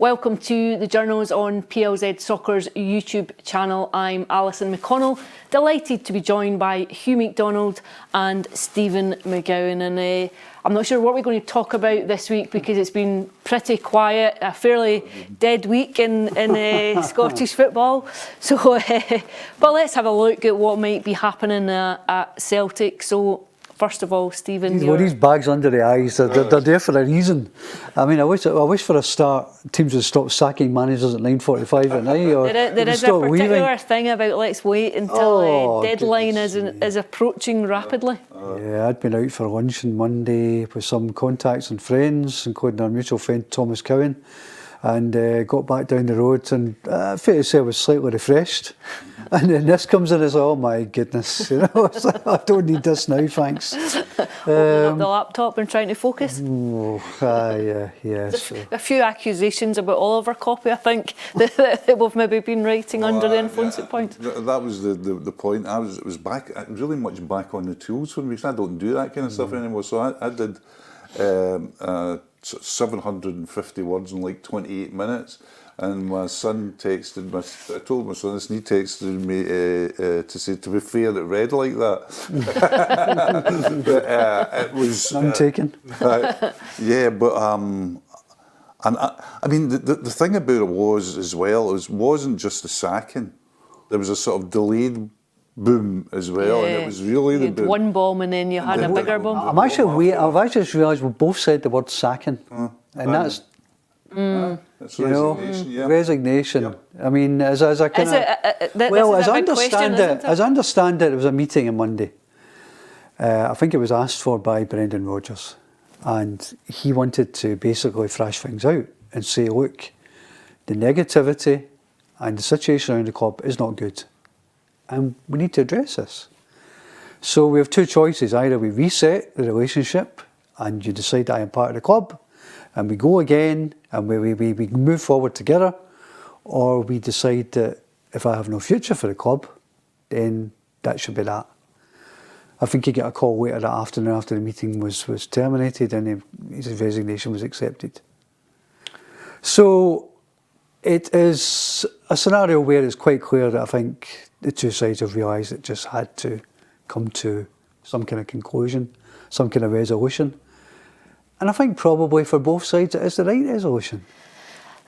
Welcome to the Journos on PLZ Soccer's YouTube channel. I'm Alison McConnell, delighted to be joined by Hugh MacDonald and Stephen McGowan. And I'm not sure what we're going to talk about this week because it's been pretty quiet, a fairly dead week in Scottish football. So, but let's have a look at what might be happening at Celtic. So, first of all, Stephen, well, these bags under the eyes, they're there for a reason. I mean, I wish for a start teams would stop sacking managers at 9:45 at night. Or there is a particular thing about let's wait until deadline is approaching rapidly. Yeah, I'd been out for lunch on Monday with some contacts and friends, including our mutual friend Thomas Cowan, and got back down the road, and fair to say I was slightly refreshed. And then this comes in as, oh my goodness, it's like, I don't need this now, thanks. Opening up the laptop and trying to focus. Yes. A few accusations about Oliver Copy, I think, that we've maybe been writing under the influence at points. That was the point. It was really much back on the tools for me. I don't do that kind of stuff anymore. So I did 750 words in like 28 minutes. And my son texted me, I told my son this, and he texted me to say, to be fair, it read like that. But it was... I'm taken. Yeah, but... and I mean, the thing about it was, as well, it wasn't just the sacking. There was a sort of delayed boom as well, and it was really you had one bomb and then you had a bigger bomb. I've actually just realised we both said the word sacking, and that's... It's resignation, resignation. Yeah. I mean, as I kind of... Well, as I understand it, it was a meeting on Monday. I think it was asked for by Brendan Rodgers, and he wanted to basically thrash things out and say, look, the negativity and the situation around the club is not good, and we need to address this. So we have two choices. Either we reset the relationship and you decide that I am part of the club, and we go again and we move forward together, or we decide that if I have no future for the club, then that should be that. I think he got a call later that afternoon after the meeting was terminated, and his resignation was accepted. So it is a scenario where it's quite clear that I think the two sides have realised it just had to come to some kind of conclusion, some kind of resolution. And I think probably for both sides it is the right resolution.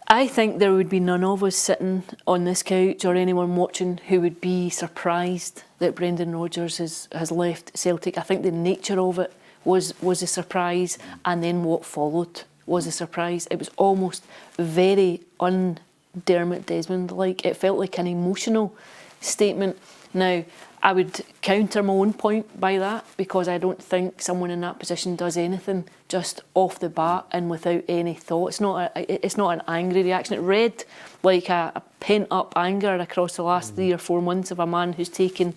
I think there would be none of us sitting on this couch or anyone watching who would be surprised that Brendan Rodgers has left Celtic. I think the nature of it was a surprise, and then what followed was a surprise. It was almost very un-Dermot Desmond-like. It felt like an emotional statement. Now, I would counter my own point by that, because I don't think someone in that position does anything just off the bat and without any thought. It's not an angry reaction. It read like a pent-up anger across the last 3 or 4 months of a man who's taken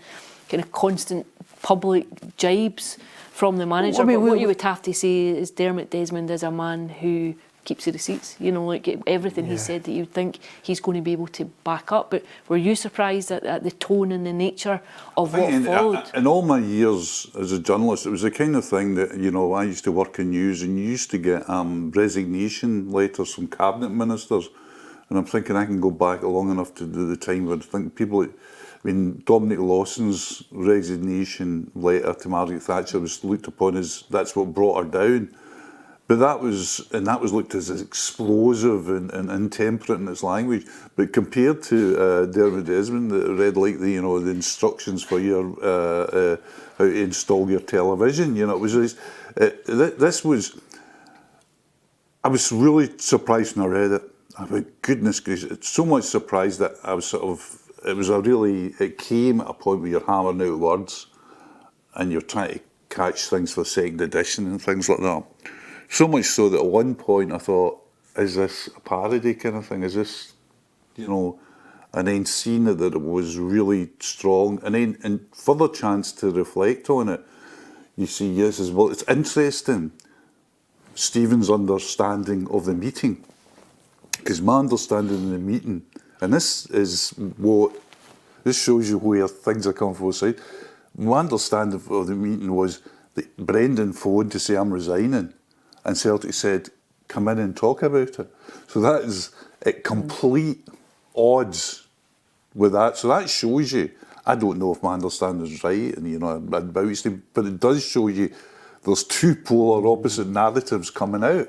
kind of constant public jibes from the manager. But what you would have to say is Dermot Desmond is a man who keeps the receipts, like everything he said that you'd think he's going to be able to back up. But were you surprised at the tone and the nature of what followed? In all my years as a journalist, it was the kind of thing that, I used to work in news, and you used to get resignation letters from cabinet ministers. And I'm thinking I can go back long enough to the time where I think Dominic Lawson's resignation letter to Margaret Thatcher was looked upon as that's what brought her down. But that was looked as explosive and intemperate in its language. But compared to Dermot Desmond, that read like the instructions for your how to install your television. It was this was. I was really surprised when I read it. I thought, goodness gracious, it's so much surprised that I was it came at a point where you're hammering out words, and you're trying to catch things for second edition and things like that. So much so that at one point I thought, is this a parody kind of thing? Is this, and then seeing that it was really strong, and then further chance to reflect on it, you see, yes, as well, it's interesting, Stephen's understanding of the meeting, because my understanding of the meeting, and this shows you where things are coming from both sides. My understanding of the meeting was that Brendan phoned to say I'm resigning, and Celtic said, come in and talk about it. So that is at complete odds with that. So that shows you, I don't know if my understanding is right, and but it does show you there's two polar opposite narratives coming out.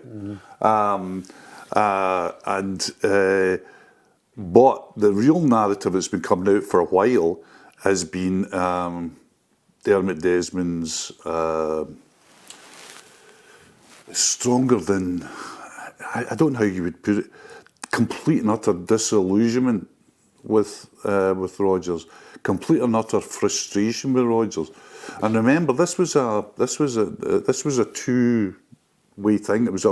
But the real narrative that's been coming out for a while has been Dermot Desmond's stronger than, I don't know how you would put it, complete and utter disillusionment with Rodgers, complete and utter frustration with Rodgers. And remember, this was a two-way thing. It was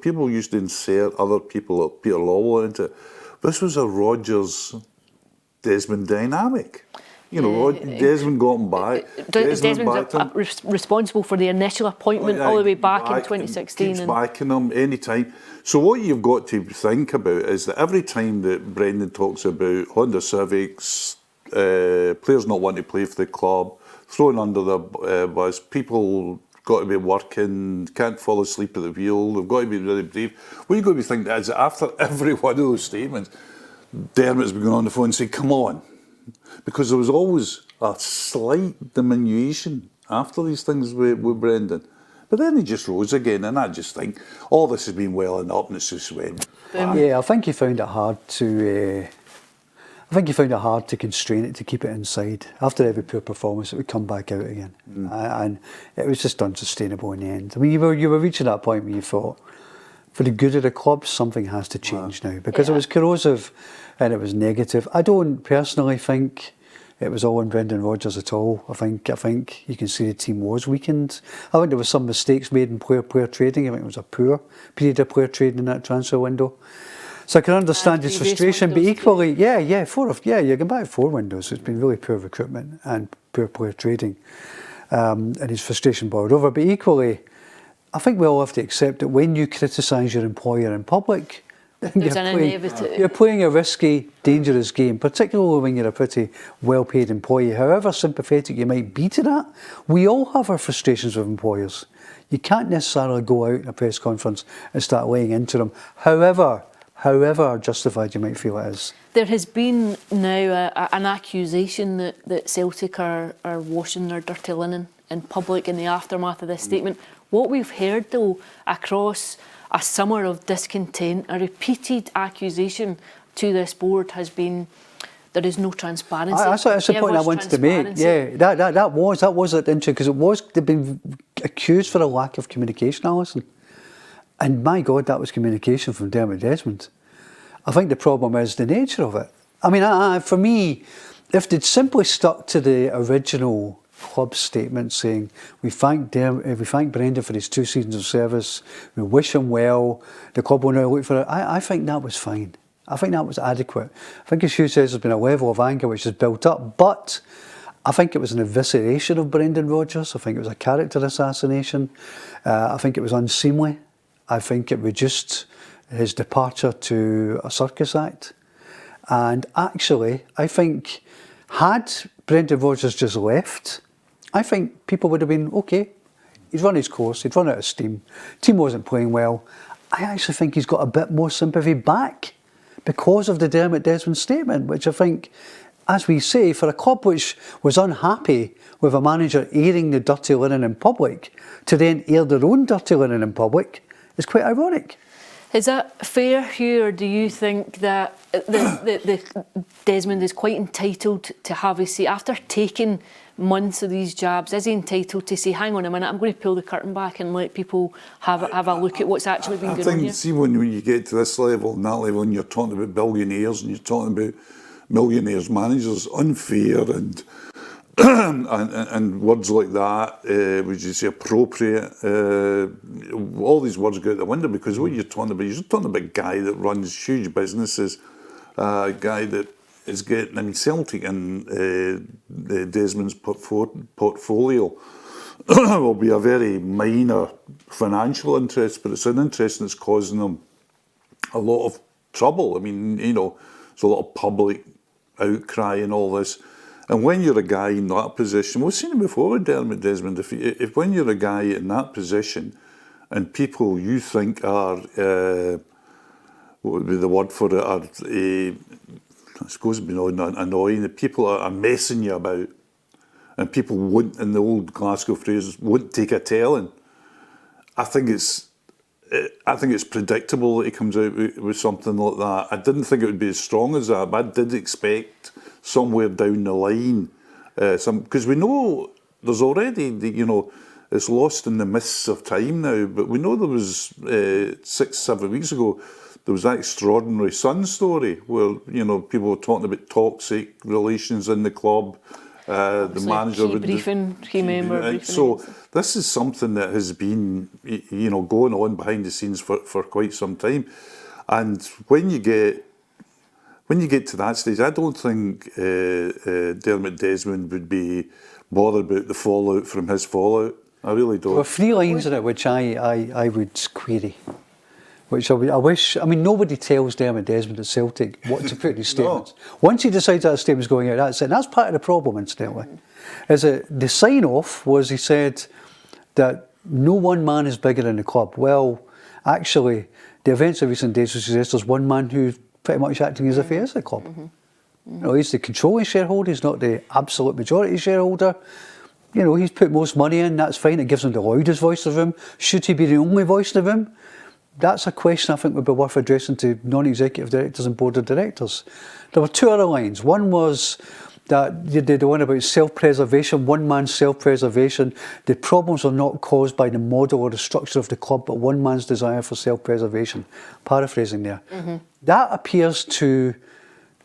people used to insert other people like Peter Lawwell into it. This was a Rodgers-Desmond dynamic. Desmond got him back. Desmond's responsible for the initial appointment all the way back in 2016. Keeps backing him any time. So what you've got to think about is that every time that Brendan talks about Honda Civics, players not wanting to play for the club, thrown under the bus, people got to be working, can't fall asleep at the wheel, they've got to be really brave. What you've got to be thinking is after every one of those statements, Dermot's been going on the phone and saying, come on. Because there was always a slight diminution after these things with Brendan. But then he just rose again, and I just think all this has been welling up and it's just went. Yeah, I think he found it hard to constrain it, to keep it inside. After every poor performance, it would come back out again, and it was just unsustainable in the end. I mean, you were reaching that point where you thought, for the good of the club, something has to change now, because it was corrosive and it was negative. I don't personally think it was all on Brendan Rodgers at all. I think you can see the team was weakened. I think there were some mistakes made in player trading. I think it was a poor period of player trading in that transfer window. So I can understand his frustration, but equally, you're going back 4 windows. It's been really poor recruitment and poor player trading, and his frustration boiled over. But equally, I think we all have to accept that when you criticise your employer in public, you're playing a risky, dangerous game, particularly when you're a pretty well-paid employee. However sympathetic you might be to that, we all have our frustrations with employers. You can't necessarily go out in a press conference and start laying into them, however justified you might feel it is. There has been now an accusation that Celtic are washing their dirty linen in public in the aftermath of this statement. What we've heard, though, across a summer of discontent, a repeated accusation to this board has been there is no transparency. That's the point I wanted to make. Yeah, that was it interesting, because they've been accused for a lack of communication, Alison. And my God, that was communication from Dermot Desmond. I think the problem is the nature of it. I mean, for me, if they'd simply stuck to the original club statement saying, we thank Brendan for his 2 seasons of service, we wish him well, the club will now look for it, I think that was fine. I think that was adequate. I think, as Hugh says, there's been a level of anger which has built up, but I think it was an evisceration of Brendan Rodgers. I think it was a character assassination. I think it was unseemly. I think it reduced his departure to a circus act. And actually, I think, had Brendan Rodgers just left, I think people would have been, okay, he's run his course, he'd run out of steam, team wasn't playing well. I actually think he's got a bit more sympathy back because of the Dermot Desmond statement, which I think, as we say, for a club which was unhappy with a manager airing the dirty linen in public, to then air their own dirty linen in public, is quite ironic. Is that fair, Hugh, or do you think that the Desmond is quite entitled to have his say? After taking months of these jabs, is he entitled to say, hang on a minute, I'm going to pull the curtain back and let people have a look at what's actually been going on here? See, when you get to this level and that level, and you're talking about billionaires and you're talking about millionaires, managers, unfair and words like that, would you say appropriate? All these words go out the window, because what you're talking about a guy that runs huge businesses, a guy that is getting, I mean, Celtic and Desmond's portfolio will be a very minor financial interest, but it's an interest that's causing them a lot of trouble. I mean, there's a lot of public outcry and all this. And when you're a guy in that position, we've seen it before with Dermot Desmond, if when you're a guy in that position and people you think are, what would be the word for it, are, I suppose, annoying, the people are messing you about, and people won't, in the old Glasgow phrase, won't take a telling. I think it's predictable that he comes out with something like that. I didn't think it would be as strong as that, but I did expect somewhere down the line, because we know there's already, it's lost in the mists of time now, but we know there was 6-7 weeks ago, there was that extraordinary Sun story where, people were talking about toxic relations in the club. The manager would briefing, so this is something that has been, going on behind the scenes for quite some time. And when you get to that stage, I don't think Dermot Desmond would be bothered about the fallout from his fallout. I really don't. There were 3 lines in it which I would query. Which I wish, nobody tells Dermot Desmond at Celtic what to put in his statements. No. Once he decides that statement's going out, that's it. And that's part of the problem, incidentally. Is that the sign-off was he said that no one man is bigger than the club. Well, actually, the events of recent days would suggest there's one man who's pretty much acting as if he is the club. He's the controlling shareholder, he's not the absolute majority shareholder. He's put most money in, that's fine, it gives him the loudest voice in the room. Should he be the only voice in the room? That's a question I think would be worth addressing to non-executive directors and board of directors. There were 2 other lines. One was that the one about self-preservation, one man's self-preservation. The problems are not caused by the model or the structure of the club, but one man's desire for self-preservation. Paraphrasing there. That appears to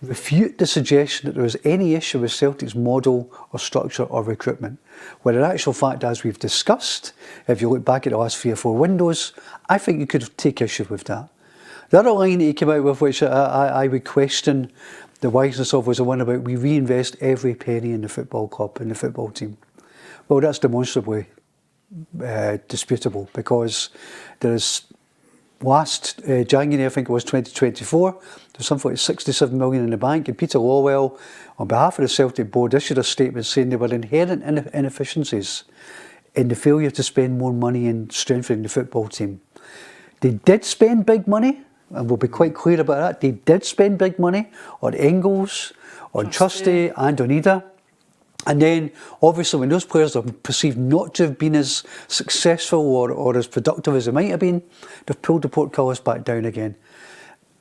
refute the suggestion that there was any issue with Celtic's model or structure or recruitment. When in actual fact, as we've discussed, if you look back at the last 3 or 4 windows, I think you could take issue with that. The other line that he came out with, which I would question the wiseness of, was the one about we reinvest every penny in the football club, in the football team. Well, that's demonstrably disputable, because there is last January, I think it was 2024, there was something like 67 million in the bank, and Peter Lawwell, on behalf of the Celtic board, issued a statement saying there were inherent inefficiencies in the failure to spend more money in strengthening the football team. They did spend big money, and we'll be quite clear about that. They did spend big money on Engels, on Trusty and on Ida. And then, obviously, when those players are perceived not to have been as successful or as productive as they might have been, they've pulled the portcullis back down again.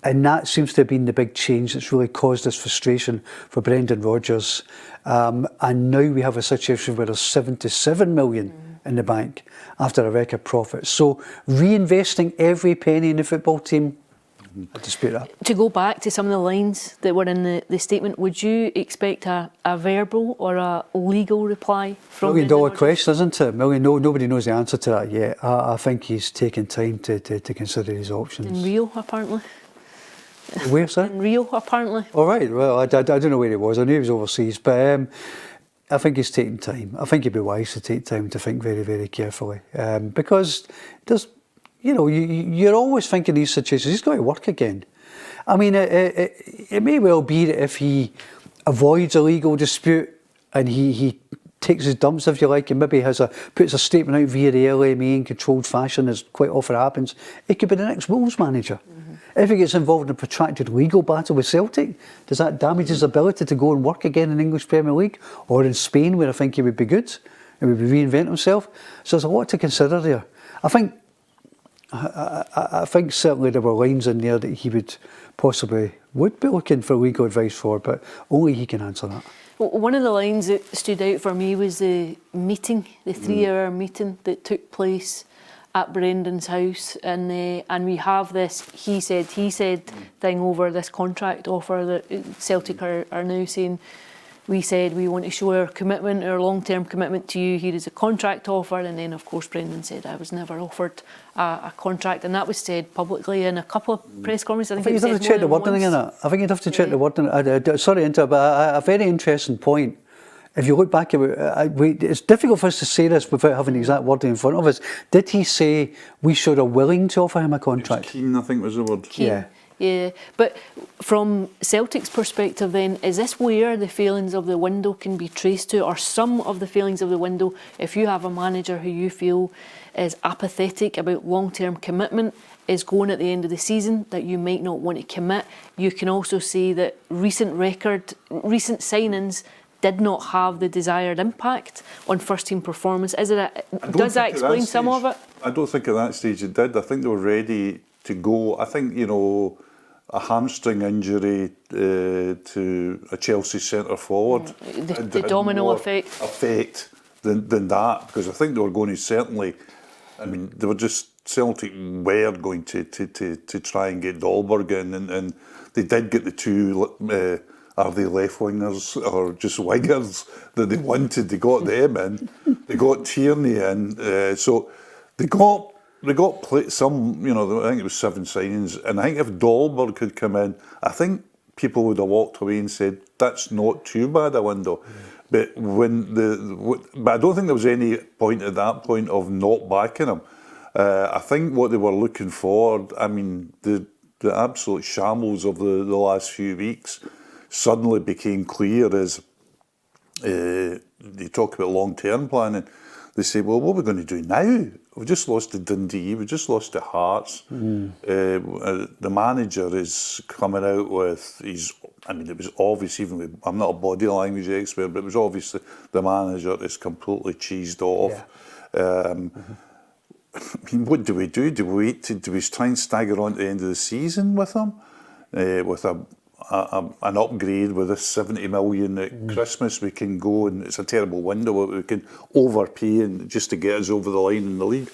And that seems to have been the big change that's really caused this frustration for Brendan Rodgers. And now we have a situation where there's 77 million in the bank after a record profit. So reinvesting every penny in the football team, I dispute that. To go back to some of the lines that were in the statement, would you expect a verbal or a legal reply from $1 million question, isn't it? Nobody knows the answer to that yet. I think he's taken time to consider his options. In Rio, apparently. Where, sir? In Rio, apparently. All right, well, I don't know where he was. I knew he was overseas, but I think he's taking time. I think he'd be wise to take time to think very, very carefully. Because there's, you're always thinking these situations, he's got to work again. I mean, it may well be that if he avoids a legal dispute and he takes his dumps, if you like, and maybe puts a statement out via the LMA in controlled fashion, as quite often happens, it could be the next Wolves manager. If he gets involved in a protracted legal battle with Celtic, does that damage his ability to go and work again in English Premier League or in Spain, where I think he would be good and would reinvent himself? So there's a lot to consider there. I think certainly there were lines in there that he would be looking for legal advice for, but only he can answer that. Well, one of the lines that stood out for me was the meeting, the 3-hour meeting that took place at Brendan's house, and we have this he said thing over this contract offer that Celtic are now saying. We said we want to show our commitment, our long-term commitment to you. Here is a contract offer, and then of course Brendan said I was never offered a contract, and that was said publicly in a couple of press conferences. I think you'd have to check the wording in it. I think you'd have to check the wording. Sorry to interrupt, but a very interesting point. If you look back at it, it's difficult for us to say this without having the exact wording in front of us. Did he say we should are willing to offer him a contract? Keen, I think was the word. Keen. Yeah. Yeah, but from Celtic's perspective then, is this where the failings of the window can be traced to, or some of the failings of the window? If you have a manager who you feel is apathetic about long-term commitment, is going at the end of the season, that you might not want to commit, you can also see that recent signings did not have the desired impact on first-team performance. Does that explain some of it? I don't think at that stage it did. I think they were ready to go. I think, a hamstring injury to a Chelsea centre forward. The domino effect than that, because I think they were going to certainly, they were just, Celtic were going to try and get Dahlberg in, and they did get the two, are they left wingers or just wingers that they wanted? They got them in, they got Tierney in, so they got some, I think it was 7 signings, and I think if Dahlberg had come in, I think people would have walked away and said, that's not too bad a window. But but I don't think there was any point at that point of not backing him. I think what they were looking for, the absolute shambles of the last few weeks suddenly became clear as they talk about long-term planning. They say, well, what are we going to do now? We've just lost to Dundee, we've just lost to Hearts. The manager is coming out with, it was obvious, even with, I'm not a body language expert, but it was obvious that the manager is completely cheesed off. Yeah. What do we do? Do we try and stagger on to the end of the season with him? With an upgrade with this 70 million at Christmas, we can go, and it's a terrible window, but we can overpay and just to get us over the line in the league.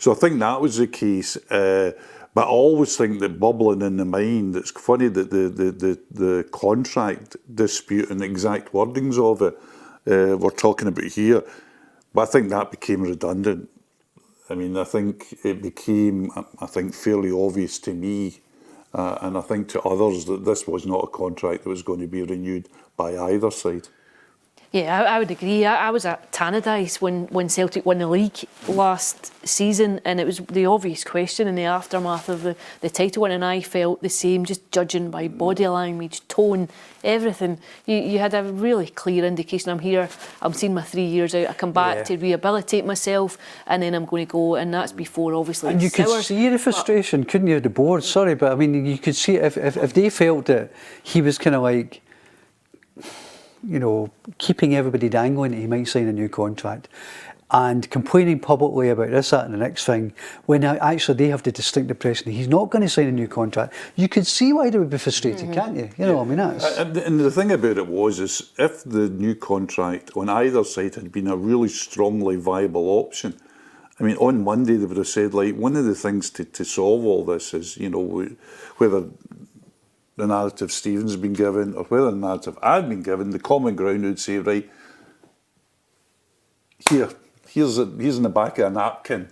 So I think that was the case. But I always think that bubbling in the mind, it's funny that the contract dispute and the exact wordings of it we're talking about here, but I think that became redundant. I think it became, fairly obvious to me, and I think to others, that this was not a contract that was going to be renewed by either side. Yeah, I would agree. I was at Tannadice when Celtic won the league last season, and it was the obvious question in the aftermath of the title win, and I felt the same, just judging by body language, tone, everything. You had a really clear indication, I'm here, I'm seeing my 3 years out, I come back to rehabilitate myself, and then I'm going to go, and that's before, obviously. And you could see the frustration, couldn't you, the board? Sorry, but you could see if they felt that he was kind of like, keeping everybody dangling that he might sign a new contract and complaining publicly about this, that and the next thing, when actually they have the distinct impression that he's not going to sign a new contract. You could see why they would be frustrated, can't you? That's... And the thing about it is if the new contract on either side had been a really strongly viable option, on Monday they would have said, like, one of the things to solve all this is, whether the narrative Stephen's been given or whether the narrative I'd been given, the common ground would say, right, here's in the back of a napkin.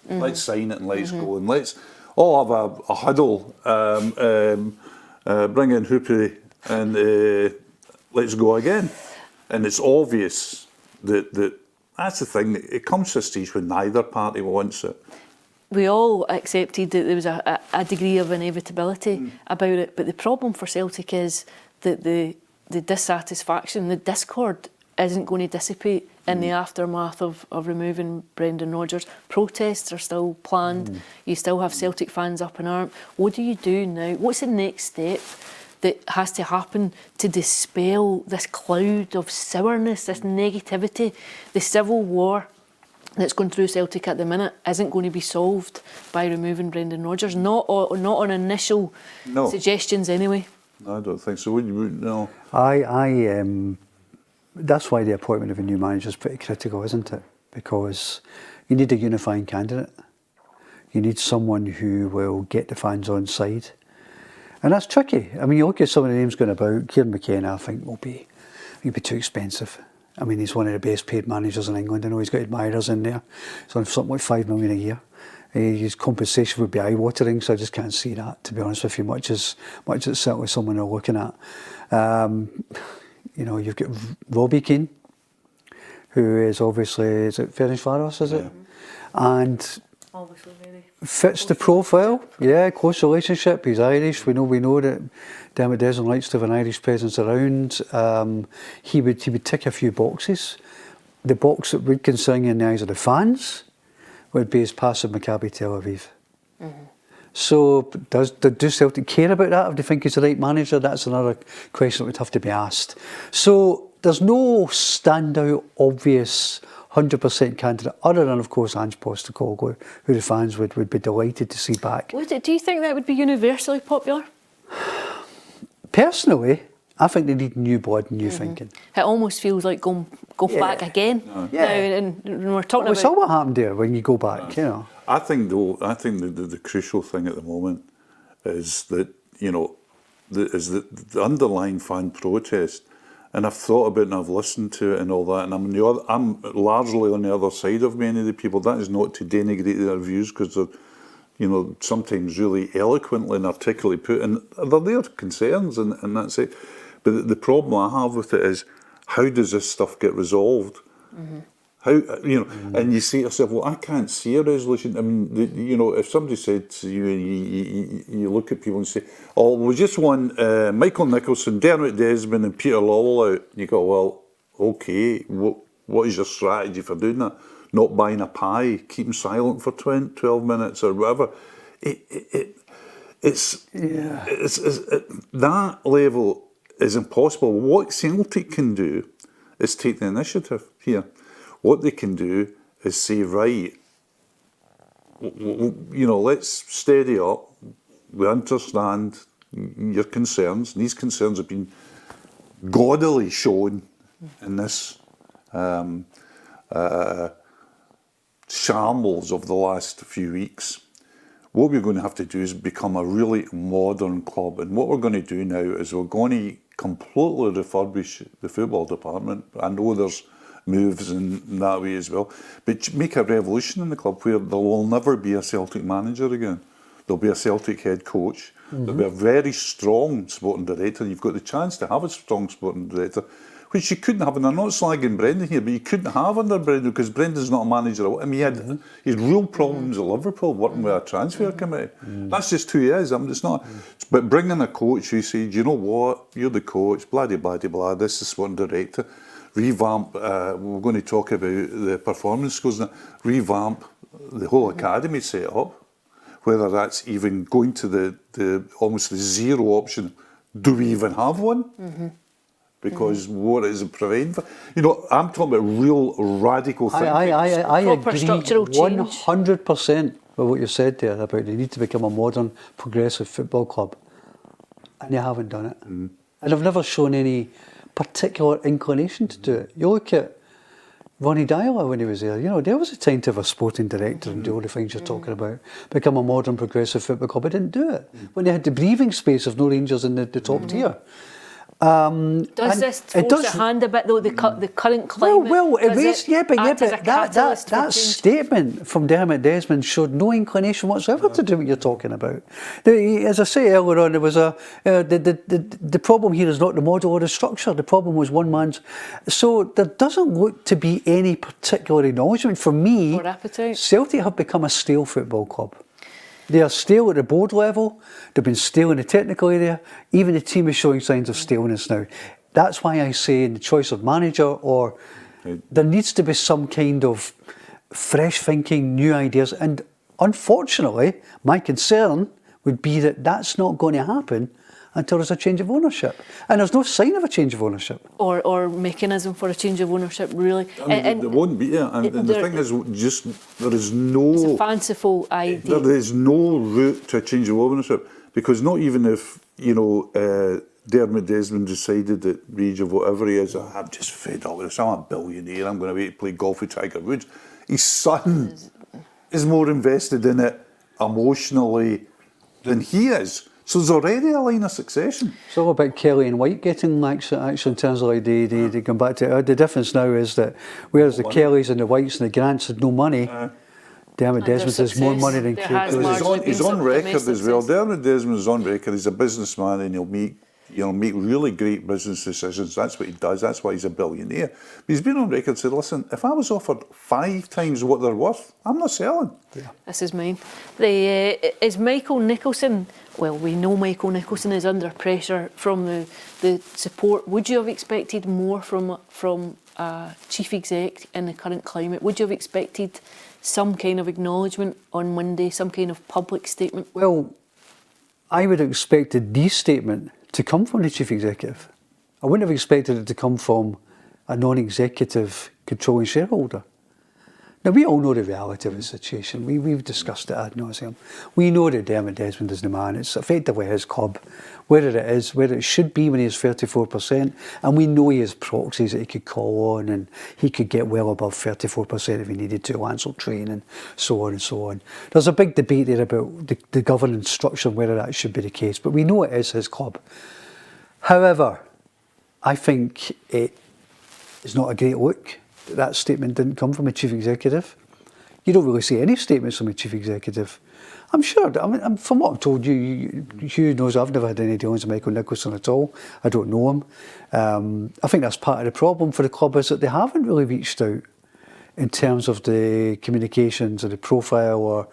Let's sign it and let's go, and let's all have a huddle, bring in Hooper and let's go again. And it's obvious that that's the thing. It comes to a stage when neither party wants it. We all accepted that there was a degree of inevitability about it, but the problem for Celtic is that the dissatisfaction, the discord isn't going to dissipate in the aftermath of removing Brendan Rodgers. Protests are still planned. You still have Celtic fans up in arms. What do you do now? What's the next step that has to happen to dispel this cloud of sourness, this negativity? The civil war that's going through Celtic at the minute isn't going to be solved by removing Brendan Rodgers. Not on initial suggestions anyway. I don't think so. Would you? No. That's why the appointment of a new manager is pretty critical, isn't it? Because you need a unifying candidate. You need someone who will get the fans on side. And that's tricky. You look at some of the names going about, Kieran McKenna, I think, he'll be too expensive. He's one of the best paid managers in England. I know he's got admirers in there. He's on something like $5 million a year. His compensation would be eye-watering, so I just can't see that, to be honest with you, much as it's certainly someone they're looking at. You've got Robbie Keane, who is obviously, is it Ferencváros, is it? And obviously, very. fits the profile. Yeah, close relationship. He's Irish. We know that Dermot Desmond likes to have an Irish presence around. He would tick a few boxes. The box that would concern you in the eyes of the fans would be his passive Maccabi Tel Aviv. So do Celtic care about that? If they think he's the right manager, that's another question that would have to be asked. So there's no standout, obvious 100% candidate, other than, of course, Ange Postecoglou, who the fans would be delighted to see back. Do you think that would be universally popular? Personally, I think they need new blood, new thinking. It almost feels like going back again. Yeah. And we're talking it's all what happened there when you go back, you know. I think the crucial thing at the moment is that, you know, the underlying fan protest. And I've thought about it and I've listened to it and all that, and I'm largely on the other side of many of the people. That is not to denigrate their views, because they're, you know, sometimes really eloquently and articulately put, and they're their concerns, and that's it. But the problem I have with it is, how does this stuff get resolved? How, you know, and you say to yourself, well, I can't see a resolution. I mean, you know, if somebody said to you, and you look at people and say, oh, we just want Michael Nicholson, Dermot Desmond and Peter Lawwell out. You go, well, okay, what is your strategy for doing that? Not buying a pie, keeping silent for 12 minutes or whatever. That level is impossible. What Celtic can do is take the initiative here. What they can do is say, right, you know, let's steady up. We understand your concerns. These concerns have been gaudily shown in this shambles of the last few weeks. What we're going to have to do is become a really modern club. And what we're going to do now is we're going to completely refurbish the football department. I know there's moves in that way as well, but make a revolution in the club where there will never be a Celtic manager again. There'll be a Celtic head coach. There'll be a very strong sporting director. You've got the chance to have a strong sporting director, which you couldn't have. And I'm not slagging Brendan here, but you couldn't have under Brendan, because Brendan's not a manager. I mean, he had real problems at Liverpool working with a transfer committee. That's just who he is. I mean, it's not. But bringing a coach who says, you know what, you're the coach, blah, blah, blah, blah, this is the sporting director. Revamp, we're going to talk about the performance scores now. Revamp the whole academy set up, whether that's even going to the almost the zero option. Do we even have one? Because what is it preventing? You know, I'm talking about real radical things. I agree structural change. 100% with what you said there about they need to become a modern, progressive football club. And they haven't done it. And they've never shown any particular inclination to do it. You look at Ronnie Dyler when he was there, you know, there was a time to have a sporting director and do all the things you're talking about, become a modern progressive football club. He didn't do it. When they had the breathing space of no Rangers in the top tier. Does this force a hand a bit though, the current climate? Well, that statement from Dermot Desmond showed no inclination whatsoever to do what you're talking about. As I say earlier on, there was the problem here is not the model or the structure. The problem was one man's. So there doesn't look to be any particular acknowledgement for me. Or appetite. Celtic have become a stale football club. They are stale at the board level, they've been stale in the technical area, even the team is showing signs of staleness now. That's why I say in the choice of manager, or there needs to be some kind of fresh thinking, new ideas, and unfortunately, my concern would be that that's not going to happen until there's a change of ownership. And there's no sign of a change of ownership. Or mechanism for a change of ownership, really. And there won't be, and the thing is, just there is no... It's a fanciful idea. There is no route to a change of ownership, because not even if, you know, Dermot Desmond decided at the age of whatever he is, I'm just fed up with this, I'm a billionaire, I'm going to wait to play golf with Tiger Woods. His son is more invested in it emotionally than he is. So there's already a line of succession. It's all about Kelly and White getting actually in terms of like they come back to it. The difference now is that whereas the Kellys and the Whites and the Grants had no money, Dermot Desmond has more money than He's on record as well. Dermot Desmond is on record. He's a businessman and he'll make you know, make really great business decisions. That's what he does. That's why he's a billionaire. But he's been on record and said, listen, if I was offered 5 times what they're worth, I'm not selling. Yeah. This is mine. Is Michael Nicholson, well, we know Michael Nicholson is under pressure from the support. Would you have expected more from a chief exec in the current climate? Would you have expected some kind of acknowledgement on Monday, some kind of public statement? Well, I would have expected the statement to come from the chief executive. I wouldn't have expected it to come from a non-executive controlling shareholder. Now, we all know the reality of the situation. We've discussed it ad nauseum. We know that Dermot Desmond is the man. It's effectively his club, whether it should be when he has 34%, and we know he has proxies that he could call on, and he could get well above 34% if he needed to, Lancel Train, and so on and so on. There's a big debate there about the governance structure and whether that should be the case, but we know it is his club. However, I think it is not a great look that statement didn't come from a chief executive. You don't really see any statements from a chief executive. I'm sure, from what I've told you, Hugh knows I've never had any dealings with Michael Nicholson at all. I don't know him. I think that's part of the problem for the club, is that they haven't really reached out in terms of the communications or the profile,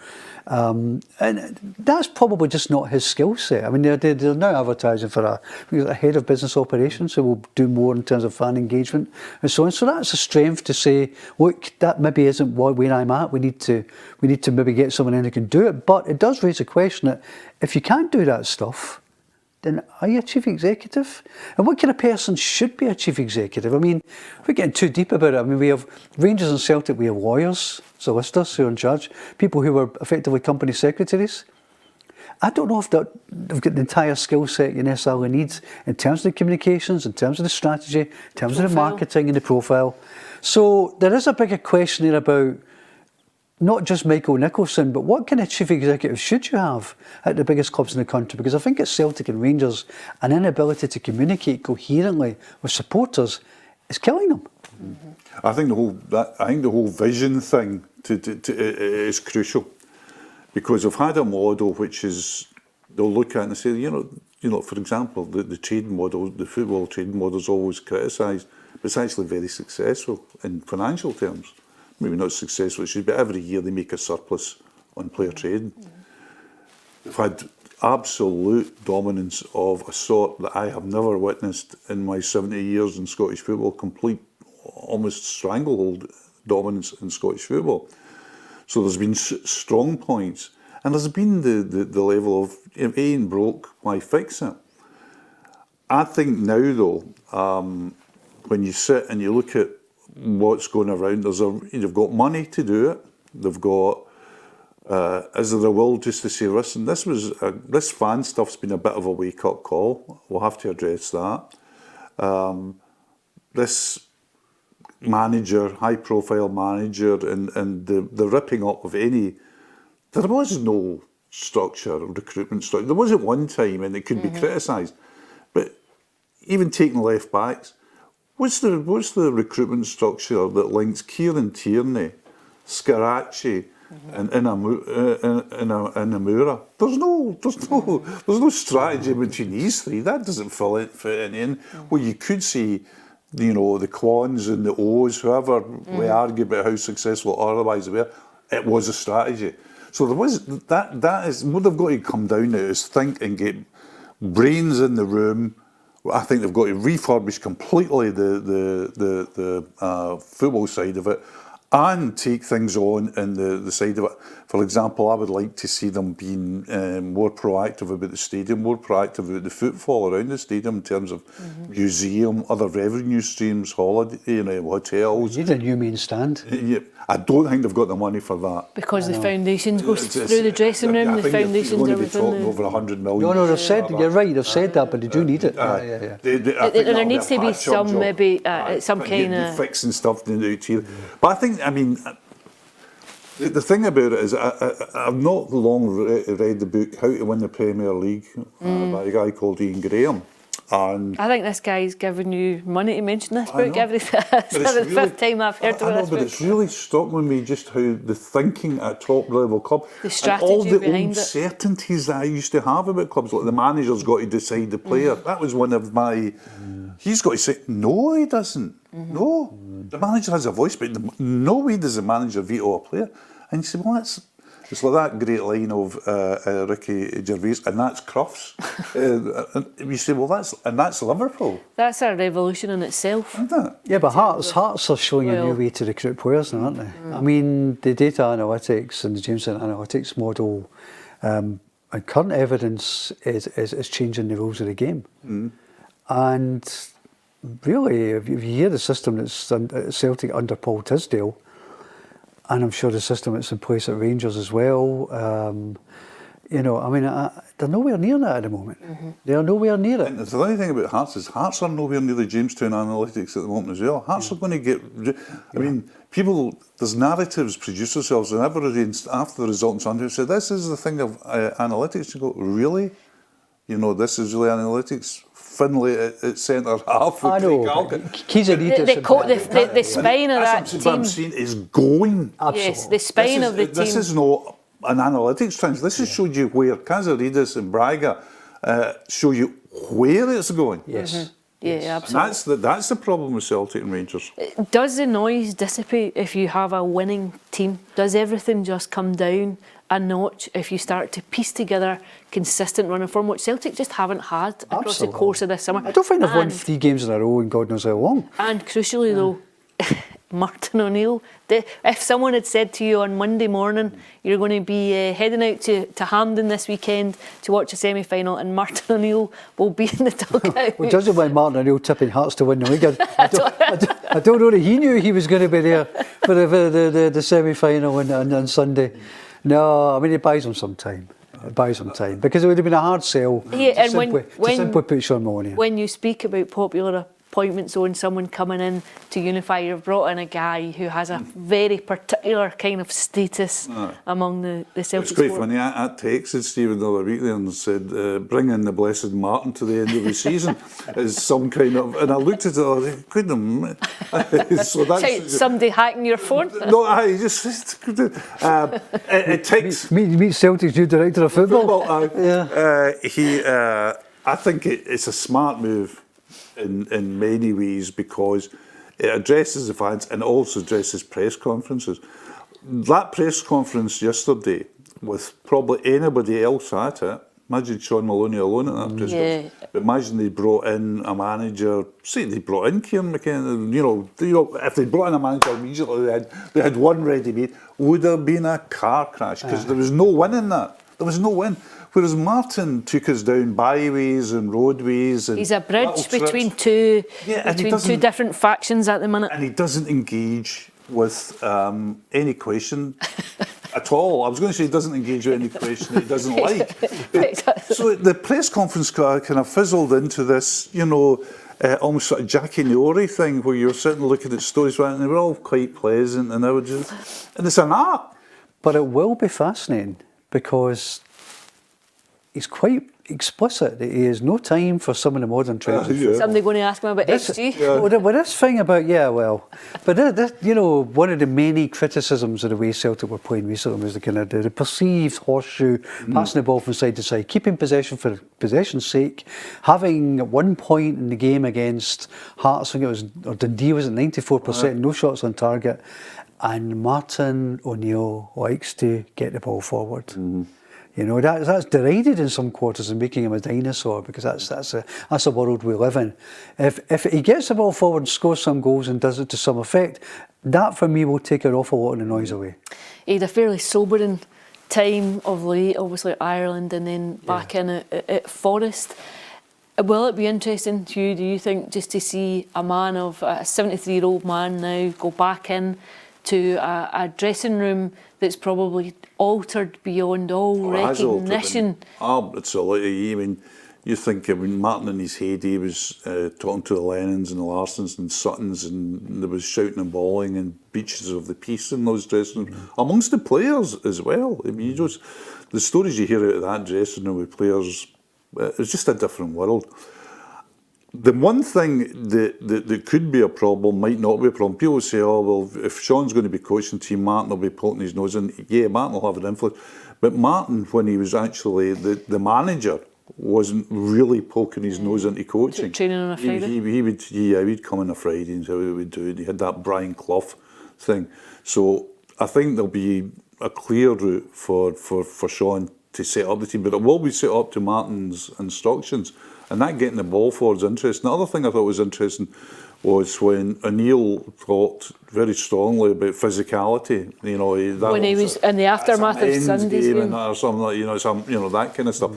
and that's probably just not his skill set. I mean, they're now advertising for a head of business operations who will do more in terms of fan engagement and so on. So that's a strength to say, look, that maybe isn't where I'm at. We need to maybe get someone in who can do it. But it does raise a question that if you can't do that stuff, then are you a chief executive? And what kind of person should be a chief executive? I mean, we're getting too deep about it. I mean, we have Rangers and Celtic, we have lawyers, solicitors who are in charge, people who were effectively company secretaries. I don't know if they've got the entire skill set you necessarily need in terms of the communications, in terms of the strategy, in terms of the marketing and the profile. So there is a bigger question here about not just Michael Nicholson, but what kind of chief executive should you have at the biggest clubs in the country? Because I think at Celtic and Rangers, an inability to communicate coherently with supporters is killing them. Mm-hmm. I think the whole vision thing is crucial, because we've had a model which is, they'll look at it and say, you know, for example, the trading model, the football trading model is always criticised, but it's actually very successful in financial terms. Maybe not successful, it should be every year they make a surplus on player trading. They've had absolute dominance of a sort that I have never witnessed in my 70 years in Scottish football, complete, almost stranglehold dominance in Scottish football. So there's been strong points, and there's been the level of, if it ain't broke, why fix it? I think now though, when you sit and you look at what's going around, they've got money to do it. They've got, is there a will just to say, listen, this fan stuff's been a bit of a wake-up call. We'll have to address that. This manager, high-profile manager, and the ripping up of any, there was no structure, recruitment structure. There was at one time, and it could be criticised, but even taking left backs, what's the recruitment structure that links Kieran Tierney, Scaracci, and Inamura? There's no strategy between these three. That doesn't fit in. Well, you could see, you know, the Quans and the O's, whoever we argue about how successful or otherwise they were, it was a strategy. So there was that is what they've got to come down to, is think and get brains in the room. I think they've got to refurbish completely the football side of it, and take things on in the side of it. For example, I would like to see them being more proactive about the stadium, more proactive about the footfall around the stadium in terms of museum, other revenue streams, holiday, hotels. You need a new main stand. Yeah, I don't think they've got the money for that. Because the foundations go through the dressing room, the foundations are within over 100 million. No, they've said, you're right, they've said that, but they do need it. There needs to be some, maybe, some kind of fixing stuff out here. But I think, I mean, the thing about it is, I've not long read the book How to Win the Premier League by a guy called Ian Graham. And I think this guy's giving you money to mention this book every it's the fifth time I've heard about this book. But it's really stuck with me just how the thinking at top level club, the strategy and all the behind uncertainties that I used to have about clubs, like the manager's got to decide the player. That was one of my. He's got to say no, he doesn't. No, the manager has a voice, but no way does the manager veto a player. And you say, well, it's like that great line of Ricky Gervais, and that's Crufts. And you say, well, that's Liverpool. That's a revolution in itself. Isn't it? Yeah, but Hearts are showing a new way to recruit players now, aren't they? I mean, the data analytics and the Jameson analytics model and current evidence is changing the rules of the game. And really, if you hear the system that's at Celtic under Paul Tisdale, and I'm sure the system that's in place at Rangers as well, you know, I mean, they're nowhere near that at the moment. They're nowhere near it. And the funny thing about Hearts is Hearts are nowhere near the Jamestown analytics at the moment as well. Hearts are going to get. I mean, there's narratives produce themselves, and everybody after the result on Sunday said, "This is the thing of analytics." You go, really? You know, this is really analytics. Finlay at centre half. I know. The spine of that team. What I'm saying is going. Absolutely. Yes, the spine of the team. This is not an analytics trend. This has showed you where Casaridis and Braga show you where it's going. Yes. Yeah, absolutely. And that's the problem with Celtic and Rangers. Does the noise dissipate if you have a winning team? Does everything just come down a notch if you start to piece together consistent running form, which Celtic just haven't had across the course of this summer? I don't think they've won 3 games in a row in God knows how long. And crucially though, Martin O'Neill, if someone had said to you on Monday morning you're going to be heading out to Hampden this weekend to watch a semi-final and Martin O'Neill will be in the dugout. Well, judging by Martin O'Neill tipping Hearts to win the league, I don't know that he knew he was going to be there for the semi-final on Sunday. No, I mean, it buys him some time. Because it would have been a hard sell to simply put Sean Maloney in. When you speak about popular appointments on someone coming in to unify, you've brought in a guy who has a very particular kind of status among the Celtic It's quite sport. funny. I texted Stephen the other week there and said, bring in the blessed Martin to the end of the season as some kind of... And I looked at it and I thought, good a minute. So that's... Somebody hacking your phone? No, I just... it takes... Meet Celtic's new director of football. I think it's a smart move in many ways because it addresses the fans and also addresses press conferences. That press conference yesterday, with probably anybody else at it, imagine Sean Maloney alone at that press conference. But imagine they brought in a manager, say they brought in Kieran McKenna, you know, if they brought in a manager immediately, they had one ready-made, would have been a car crash because there was no win in that. There was no win. Whereas Martin took us down byways and roadways. And he's a bridge between two different factions at the minute. And he doesn't engage with any question at all. I was going to say he doesn't engage with any question he doesn't like. So the press conference kind of fizzled into this, you know, almost sort of Jackie Neori thing where you're sitting looking at stories and they were all quite pleasant and and it's an art. But it will be fascinating because he's quite explicit that he has no time for some of the modern trends. Somebody going to ask him about XG? Well, this thing about, but this, you know, one of the many criticisms of the way Celtic were playing recently was the kind of the perceived horseshoe, passing the ball from side to side, keeping possession for possession's sake, having at one point in the game against Hearts, I think it was, or Dundee was at 94%, no shots on target, and Martin O'Neill likes to get the ball forward. You know, that's derided in some quarters and making him a dinosaur because that's a world we live in. If he gets the ball forward, scores some goals and does it to some effect, that for me will take an awful lot of the noise away. He had a fairly sobering time of late, obviously at Ireland and then back in at Forest. Will it be interesting to you, do you think, just to see a man of a 73-year-old man now go back in to a dressing room that's probably altered beyond all recognition? Absolutely. I mean, you think Martin in his heyday was talking to the Lennons and the Larsons and Suttons, and there was shouting and bawling and breaches of the peace in those dressing rooms, amongst the players as well. I mean, the stories you hear out of that dressing room with players, it's just a different world. the one thing that could be a problem might not be a problem. People say, oh, well, if Sean's going to be coaching the team, Martin will be poking his nose in. Yeah, Martin will have an influence. But Martin, when he was actually the manager, wasn't really poking his nose into coaching. Training on a Friday? He'd come on a Friday and say what he would do. He had that Brian Clough thing. So I think there'll be a clear route for Sean to set up the team, but it will be set up to Martin's instructions. And that getting the ball forward is interesting. The other thing I thought was interesting was when O'Neill talked very strongly about physicality. You know, when he was in the aftermath of Sunday's game, or something like, that kind of stuff.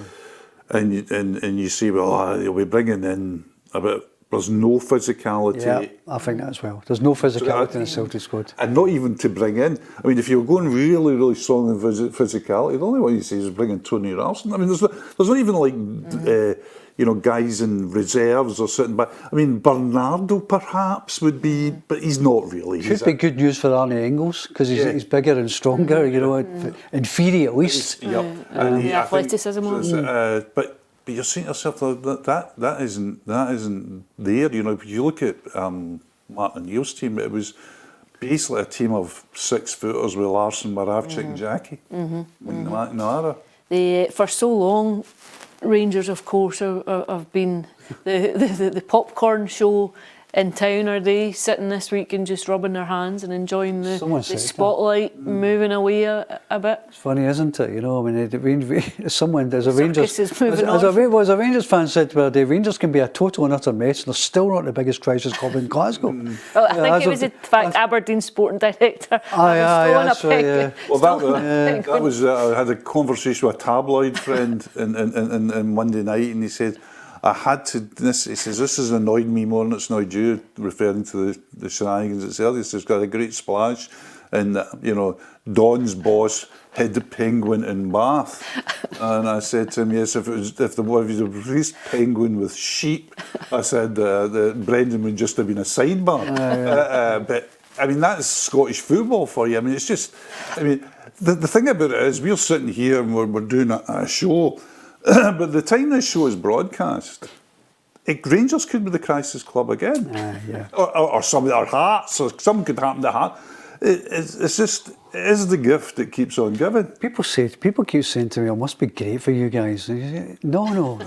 And you see, well, he'll be bringing in a bit. There's no physicality. Yeah, I think that as well. There's no physicality in the Celtic squad. And not even to bring in. I mean, if you're going really, really strong in physicality, the only one you see is bringing Tony Ralston. I mean, there's not even like, guys in reserves or sitting back. I mean, Bernardo perhaps would be, but he's not really. Could be good news for Arnie Engels because he's bigger and stronger, in theory at least. And the athleticism. But you're saying to yourself that isn't there. You know, if you look at Martin O'Neill's team, it was basically a team of 6-footers with Larson, Moravchik and Jackie in the era. For so long, Rangers, of course, have been the popcorn show in town. Are they sitting this week and just rubbing their hands and enjoying the spotlight, moving away a bit? It's funny, isn't it? You know, I mean, as a Rangers fan said to me the other day, Rangers can be a total and utter mess and they're still not the biggest crisis club in Glasgow. Well, I think it was, in fact, Aberdeen sporting director. That's right. Well, that was, I had a conversation with a tabloid friend in Monday night, and he said, I had to, he says, this has annoyed me more than it's annoyed you, referring to the shenanigans at Celtic. He says, got a great splash, and, Don's boss hid the Penguin in Bath. And I said to him, yes, if it was a released Penguin with sheep, I said, Brendan would just have been a sidebar. But, I mean, that's Scottish football for you. I mean, it's just, the thing about it is, we're sitting here and we're doing a show, but the time this show is broadcast, Rangers could be the crisis club again, or some of our Hearts, or something could happen to Hearts. It's just, it is the gift that keeps on giving. People keep saying to me, "It must be great for you guys." No.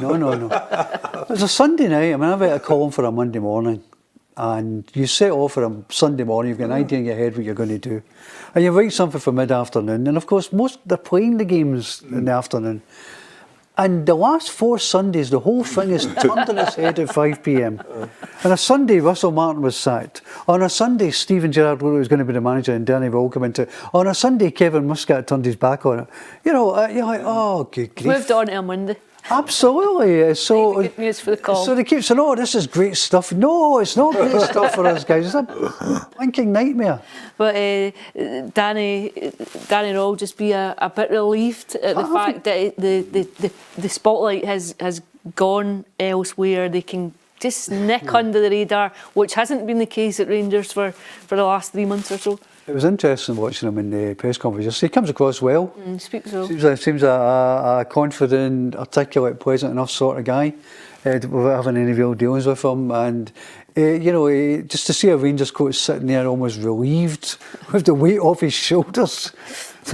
It's a Sunday night. I mean, I've had a column for a Monday morning, and you set off for a Sunday morning. You've got an idea in your head what you're going to do, and you write something for mid-afternoon. And of course, they're playing the games in the afternoon. And the last 4 Sundays, the whole thing is turned on its head at 5 p.m. On a Sunday, Russell Martin was sacked. On a Sunday, Steven Gerrard was going to be the manager and Danny Will come into it. On a Sunday, Kevin Muscat turned his back on it. You're like, oh, good grief. Moved on to a Monday. Absolutely. So good news for the call. So they keep saying, "Oh, this is great stuff." No, it's not great stuff for us guys. It's a blinking nightmare. But Danny will just be a bit relieved at the fact that the spotlight has gone elsewhere. They can just nick under the radar, which hasn't been the case at Rangers for the last 3 months or so. It was interesting watching him in the press conference. He comes across well. Speaks well. Seems a confident, articulate, pleasant enough sort of guy. Without having any real dealings with him, and just to see a Rangers coach sitting there almost relieved with the weight off his shoulders.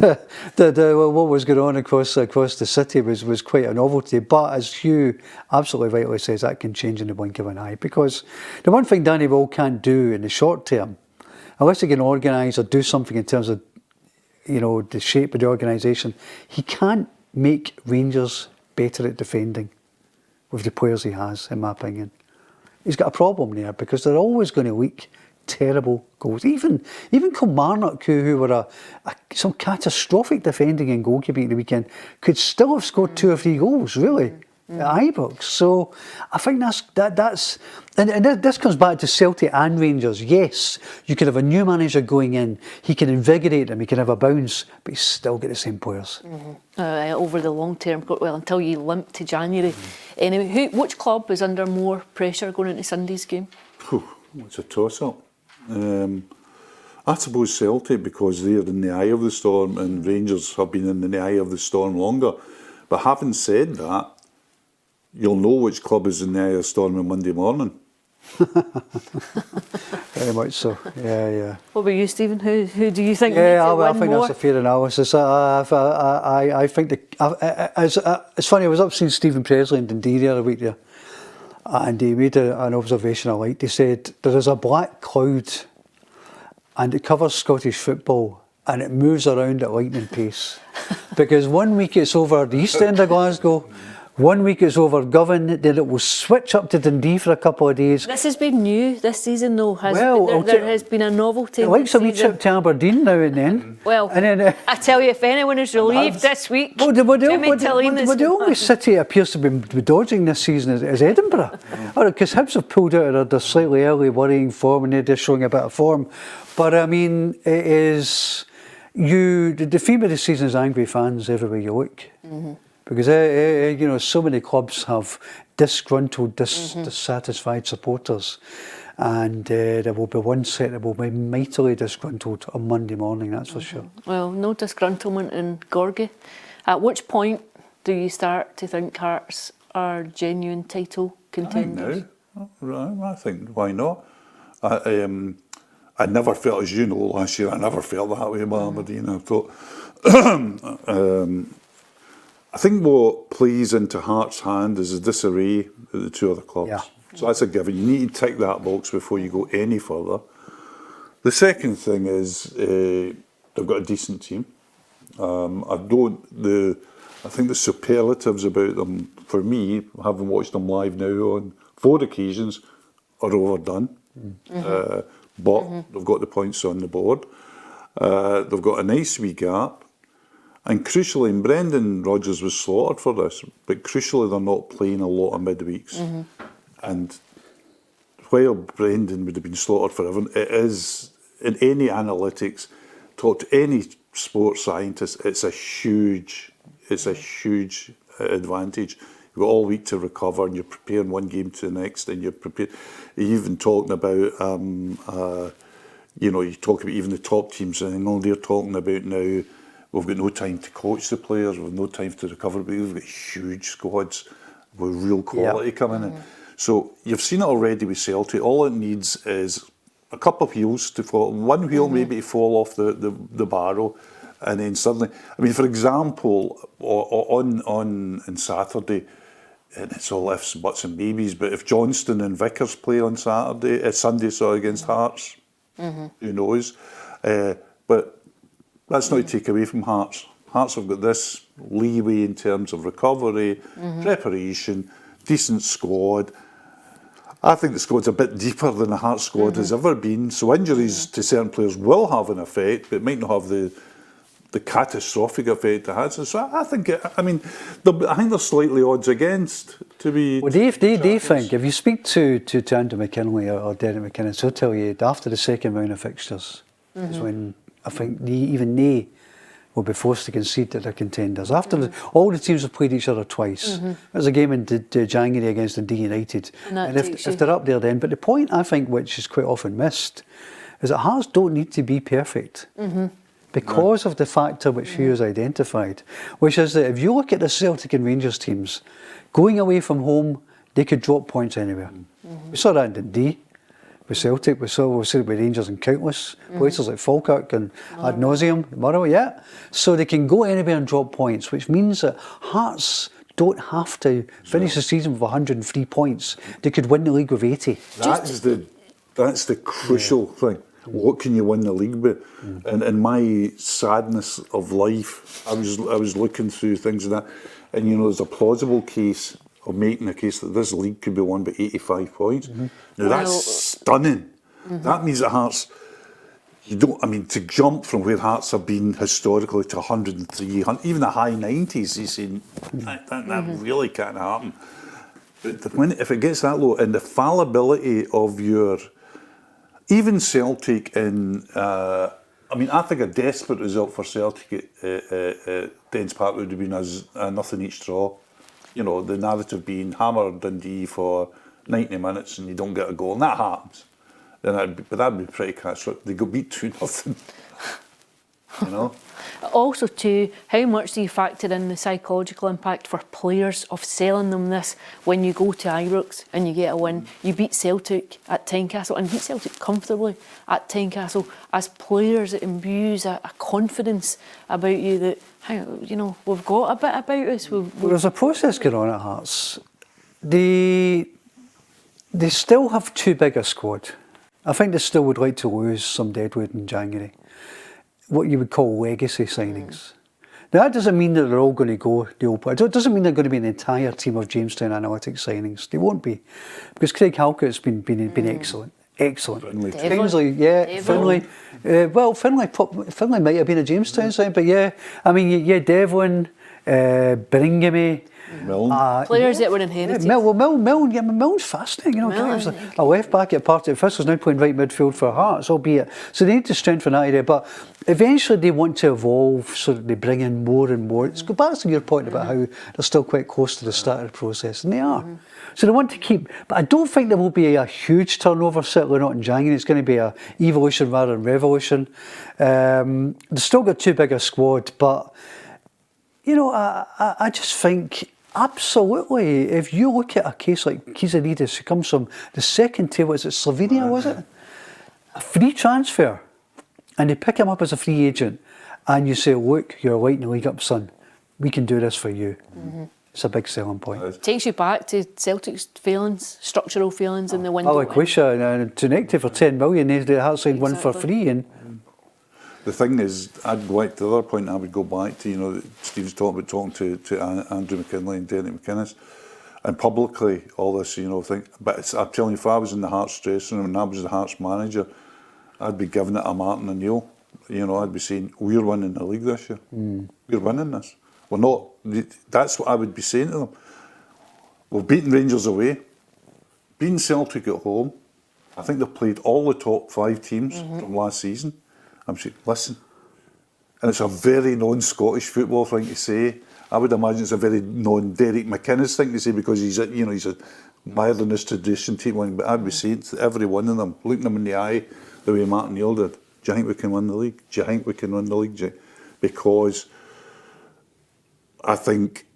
What was going on across the city was quite a novelty. But as Hugh absolutely rightly says, that can change in the blink of an eye, because the one thing Danny Will can't do in the short term, unless he can organise or do something in terms of, the shape of the organisation, he can't make Rangers better at defending with the players he has, in my opinion. He's got a problem there because they're always going to leak terrible goals. Even Kilmarnock, who were some catastrophic defending and goalkeeping at the weekend, could still have scored 2 or 3 goals, really. At Ibrox. So I think that's and this comes back to Celtic and Rangers. Yes, you could have a new manager going in, he can invigorate them, he can have a bounce, but he's still got the same players. Over the long term, well, until you limp to January. Anyway, which club is under more pressure going into Sunday's game? It's a toss-up. I suppose Celtic, because they're in the eye of the storm, and Rangers have been in the eye of the storm longer. But having said that, you'll know which club is in the eye of the storm on Monday morning. Very much so. Yeah. What about you, Stephen? Who do you think? I think that's a fair analysis. I think it's funny. I was up seeing Stephen Presley in Dundee the other week there, and he made an observation I liked. He said there is a black cloud, and it covers Scottish football, and it moves around at lightning pace, because 1 week it's over the east end of Glasgow. 1 week it's over Govan, then it will switch up to Dundee for a couple of days. This has been new this season, though. There has been a novelty. It likes a wee trip to Aberdeen now and then. Well, and then, I tell you, if anyone is relieved this week, the only city it appears to be dodging this season is Edinburgh. Because Hibs have pulled out of their slightly early worrying form, and they're showing a bit of form. But I mean, it is the theme of the season is angry fans everywhere you look. Mm-hmm. Because so many clubs have disgruntled, dissatisfied supporters, and there will be one set that will be mightily disgruntled on Monday morning. That's for sure. Well, no disgruntlement in Gorgie. At which point do you start to think Hearts are genuine title contenders? I think why not? I never felt, as you know, last year I never felt that way about Aberdeen. I thought. I think what plays into Hearts' hand is the disarray of the two other clubs. Yeah. So that's a given. You need to tick that box before you go any further. The second thing is they've got a decent team. I think the superlatives about them, for me, having watched them live now on 4 occasions, are overdone. But they've got the points on the board. They've got a nice wee gap. And crucially, and Brendan Rodgers was slaughtered for this, but crucially they're not playing a lot of midweeks. And while Brendan would have been slaughtered forever, it is, in any analytics, talk to any sports scientist, it's a huge advantage. You've got all week to recover, and you're preparing one game to the next, and you're even talking about, you talk about even the top teams, and I know they're talking about now, we've got no time to coach the players, we've no time to recover, but we've got huge squads with real quality coming in. So you've seen it already with Celtic. All it needs is a couple of wheels to fall, one wheel maybe to fall off the barrow, and then suddenly, I mean, for example, on Saturday, and it's all ifs, buts and maybes, but if Johnston and Vickers play on Sunday against Hearts, who knows? But that's not to take away from Hearts. Hearts have got this leeway in terms of recovery, preparation, decent squad. I think the squad's a bit deeper than the Hearts squad has ever been. So injuries to certain players will have an effect, but it might not have the catastrophic effect it has. So I think they're slightly odds against to be. Well, they think, if you speak to Andrew McKinley or Dermot McKinnon, he'll tell you after the second round of fixtures is when I think even they will be forced to concede that they're contenders. After all the teams have played each other twice. There's a game in January against Dundee United. And if they're up there then. But the point I think, which is quite often missed, is that Hearts don't need to be perfect. Because of the factor which Hugh has identified, which is that if you look at the Celtic and Rangers teams, going away from home, they could drop points anywhere. We saw that in Dundee. With Celtic, we saw it with Rangers in countless places like Falkirk and ad nauseum, Motherwell, So they can go anywhere and drop points, which means that Hearts don't have to finish the season with 103 points. They could win the league with 80. That's the crucial thing. What can you win the league with? And in my sadness of life, I was looking through things and that, and there's a plausible case of making a case that this league could be won by 85 points. Now that's stunning. That means that Hearts, to jump from where Hearts have been historically to 103, even the high 90s, you see, that really can't happen. But if it gets that low, and the fallibility of your, even Celtic in, I think a desperate result for Celtic at Dens Park would have been as nothing each draw. The narrative being hammer Dundee for 90 minutes and you don't get a goal, and that happens. Then that'd be pretty catastrophic. They got beat 2-0. you know. Also, too, how much do you factor in the psychological impact for players of selling them this when you go to Ibrox and you get a win? You beat Celtic at Tynecastle and beat Celtic comfortably at Tynecastle. As players, it imbues a confidence about you that, you know, we've got a bit about us. Well, there's a process going on at Hearts. They still have too big a squad. I think they still would like to lose some deadwood in January. What you would call legacy signings. Now, that doesn't mean that they're all going to go the open. It doesn't mean they're going to be an entire team of Jamestown Analytics signings. They won't be, because Craig Halkett's been excellent. Excellent. Finlay, Finlay. Finlay might have been a Jamestown sign, but yeah, I mean, Devlin, Bringamy. Players that were inherited. Milne's fascinating. You know, he was a left back at Partick Thistle, now playing right midfield for Hearts, albeit. So they need to strengthen that area, but eventually they want to evolve so that they bring in more and more. Let's go back to your point about how they're still quite close to the start of the process, and they are. So they want to keep, but I don't think there will be a huge turnover, certainly not in January. It's going to be a evolution rather than revolution. They've still got too big a squad, but you know, I just think. Absolutely. If you look at a case like Kizarides, who comes from the second tier, was it Slovenia, was it? A free transfer. And they pick him up as a free agent. And you say, look, you're lighting the league up, son. We can do this for you. It's a big selling point. It takes you back to Celtic's failings, structural failings in the window. Like Wisha and Tunecti for 10 million. They had signed one for free. And the thing is, I'd go back to the other point I would go back to, you know, Steve's talking to Andrew McKinlay and Dermot McInnes, and publicly all this, you know, thing. But I'm telling you, if I was in the Hearts dressing room and I was the Hearts manager, I'd be giving it a Martin O'Neill. You know, I'd be saying, we're winning the league this year. We're winning this. We're not. That's what I would be saying to them. We've beaten Rangers away, beaten Celtic at home. I think they've played all the top 5 teams from last season. I'm saying, listen, and it's a very non-Scottish football thing to say. I would imagine it's a very non-Derek McInnes thing to say, because he's a mired in this tradition team. But I'd be saying to every one of them, looking them in the eye, the way Martin Neal did, do you think we can win the league? Do you think we can win the league? Because I think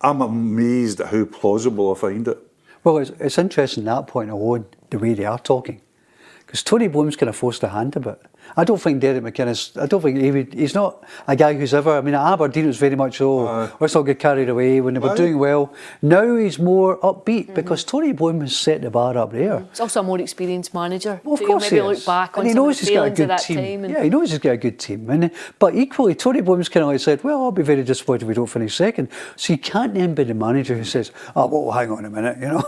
I'm amazed at how plausible I find it. Well, it's interesting that point alone, the way they are talking. Because Tony Bloom's kind of forced a hand a bit. I don't think Derek McInnes, he's not a guy who's ever, I mean, at Aberdeen it was very much, let's all get carried away when they were doing well. Now he's more upbeat because Tony Bloom has set the bar up there. He's also a more experienced manager. Well, of course he is. Maybe look back on and he knows he's got a good team. Yeah, he knows he's got a good team. But equally, Tony Bloom's kind of like said, well, I'll be very disappointed if we don't finish second. So you can't then be the manager who says, oh, well, hang on a minute, you know.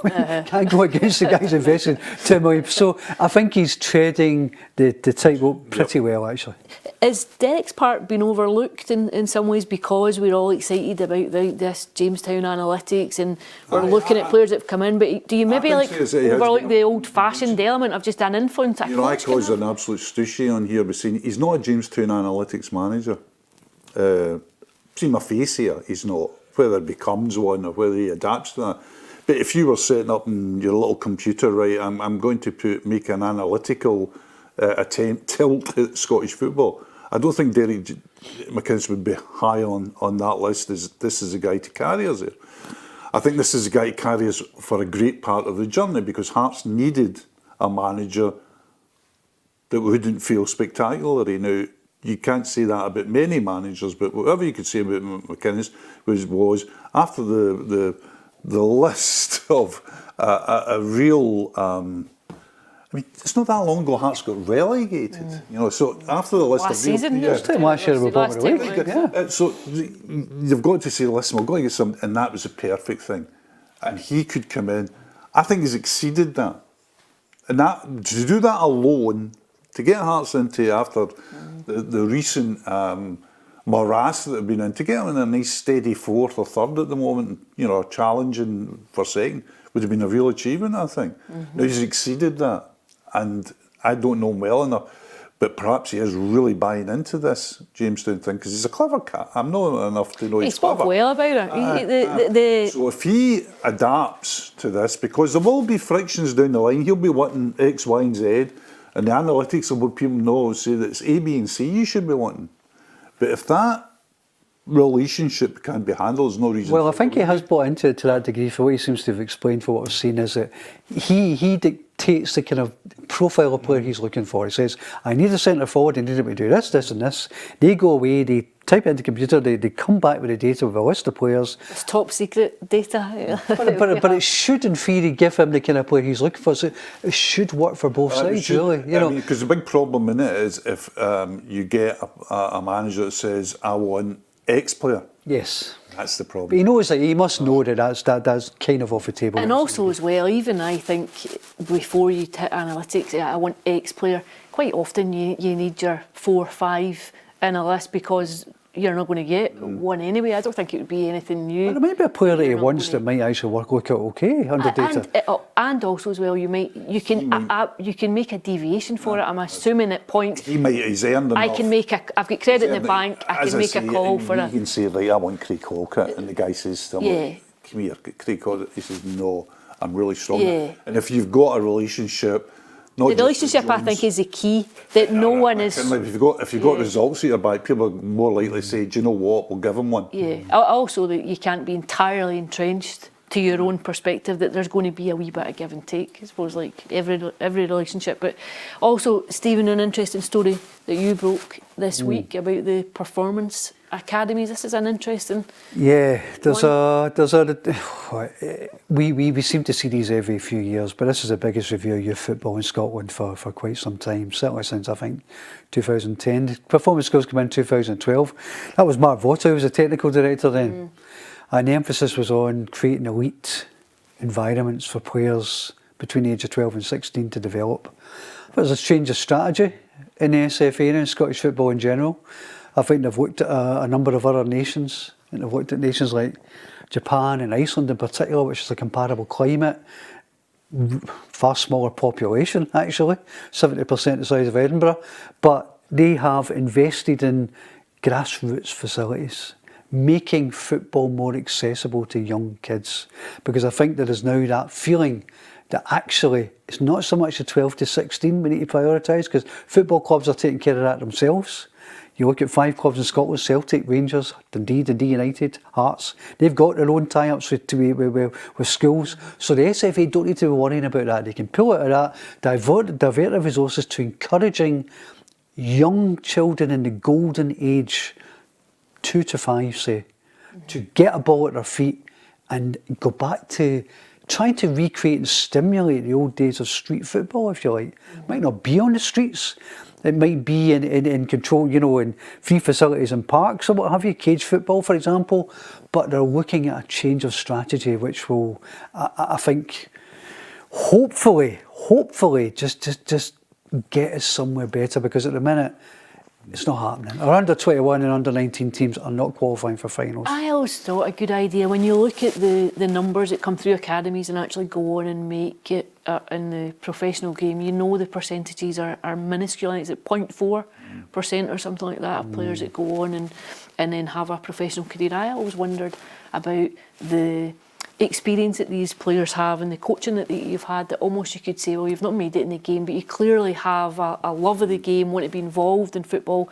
Can't go against the guys invested 10 million. So I think he's treading the tightrope pretty well, actually. Is Derek's part been overlooked in some ways because we're all excited about this Jamestown analytics and we're looking at players that have come in? But do you maybe overlook the old-fashioned element of just an influence? You know, I cause an absolute stushy on here by saying he's not a Jamestown analytics manager. Prima facie, he's not. Whether he becomes one or whether he adapts to that. But if you were setting up in your little computer, right, I'm going to make an analytical tilt at Scottish football. I don't think Derek McInnes would be high on that list as this is a guy to carry us there. I think this is a guy to carry us for a great part of the journey because Hearts needed a manager that wouldn't feel spectacular. Now, you can't say that about many managers, but whatever you could say about McInnes was after the list of a real... I mean, it's not that long ago Hearts got relegated, you know. So after the list last of season, last year we were bottom of the league. So you've got to say, listen, we've got to get some, and that was a perfect thing. And he could come in. I think he's exceeded that, and that to do that alone, to get Hearts into after the recent morass that they've been in, to get them in a nice steady 4th or 3rd at the moment, you know, challenging for second, would have been a real achievement, I think. Now he's exceeded that. And I don't know him well enough, but perhaps he is really buying into this Jamestown thing because he's a clever cat. I'm not enough to know he's clever. He spoke well about it. So if he adapts to this, because there will be frictions down the line, he'll be wanting X, Y and Z, And the analytics of what people know say that it's A, B and C you should be wanting. But if that relationship can't be handled, there's no reason. Well, I think he has bought into it to that degree. For what he seems to have explained, for what I've seen, is that he dictates the kind of profile of player he's looking for. He says, I need a centre forward, I need him to do this, this and this. They go away, they type it into the computer, they come back with the data with a list of players. It's top secret data. but it should, in theory, give him the kind of player he's looking for. So it should work for both sides, really. Because the big problem in it is if you get a manager that says, I want X player. Yes. That's the problem. But he knows that he must know that that's kind of off the table. And also as well, even I think before you hit analytics, I want X player, quite often you need your 4 or 5 in a list because you're not going to get one anyway. I don't think it would be anything new. Well, there might be a player that he wants that might actually look out okay under data. And also as well, you can make a deviation for it. I'm assuming at points he might he's earned enough. I've got credit in the bank. I can make a call for it. You can say, right, I want Craig Halkett, and the guy says, come here, Craig Halkett. He says, no, I'm really strong. Yeah. And if you've got a relationship. The relationship, I think, is the key. That no one is. If you've got results at your back, people are more likely to say, "Do you know what? We'll give him one." Yeah. Also, that you can't be entirely entrenched to your own perspective. That there's going to be a wee bit of give and take. I suppose, like every relationship. But also, Stephen, an interesting story that you broke this week about the performance academies. This is an interesting. Yeah, we seem to see these every few years, but this is the biggest review of youth football in Scotland for quite some time, certainly since I think 2010. Performance Skills came in 2012. That was Mark Votta who was the technical director then, and the emphasis was on creating elite environments for players between the age of 12 and 16 to develop. There's a change of strategy in the SFA and in Scottish football in general. I think they've looked at a number of other nations, and they've looked at nations like Japan and Iceland in particular, which is a comparable climate, far smaller population actually, 70% the size of Edinburgh, but they have invested in grassroots facilities, making football more accessible to young kids, because I think there is now that feeling that actually it's not so much the 12 to 16 we need to prioritise, because football clubs are taking care of that themselves. You look at 5 clubs in Scotland: Celtic, Rangers, Dundee United, Hearts. They've got their own tie-ups with schools. So the SFA don't need to be worrying about that. They can pull out of that, divert their resources to encouraging young children in the golden age, 2 to 5, say, to get a ball at their feet and go back to trying to recreate and stimulate the old days of street football, if you like. It might not be on the streets. It might be in control, in free facilities and parks or what have you, cage football, for example. But they're looking at a change of strategy, which will, I think, hopefully, just get us somewhere better. Because at the minute, it's not happening. Our under 21 and under 19 teams are not qualifying for finals. I always thought a good idea when you look at the numbers that come through academies and actually go on and make it in the professional game. The percentages are minuscule. Is it 0.4% or something like that of players that go on and then have a professional career? I always wondered about the experience that these players have and the coaching that you've had, that almost you could say, well, you've not made it in the game, but you clearly have a love of the game, want to be involved in football.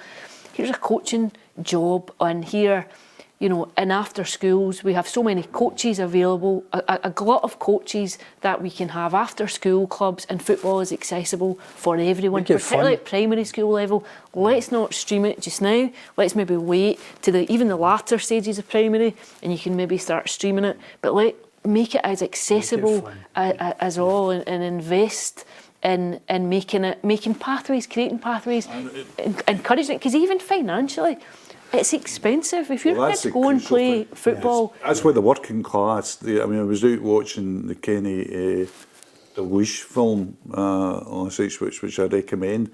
Here's a coaching job, and here, in after schools, we have so many coaches available, a glut of coaches that we can have after school clubs, and football is accessible for everyone, particularly at primary school level. Let's not stream it just now. Let's maybe wait to even the latter stages of primary, and you can maybe start streaming it. But make it as accessible as all, and invest in making pathways, creating pathways, encouraging it, because even financially, it's expensive. If your kids go and play football... That's why the working class... I was out watching the Kenny Dalglish film on which I recommend,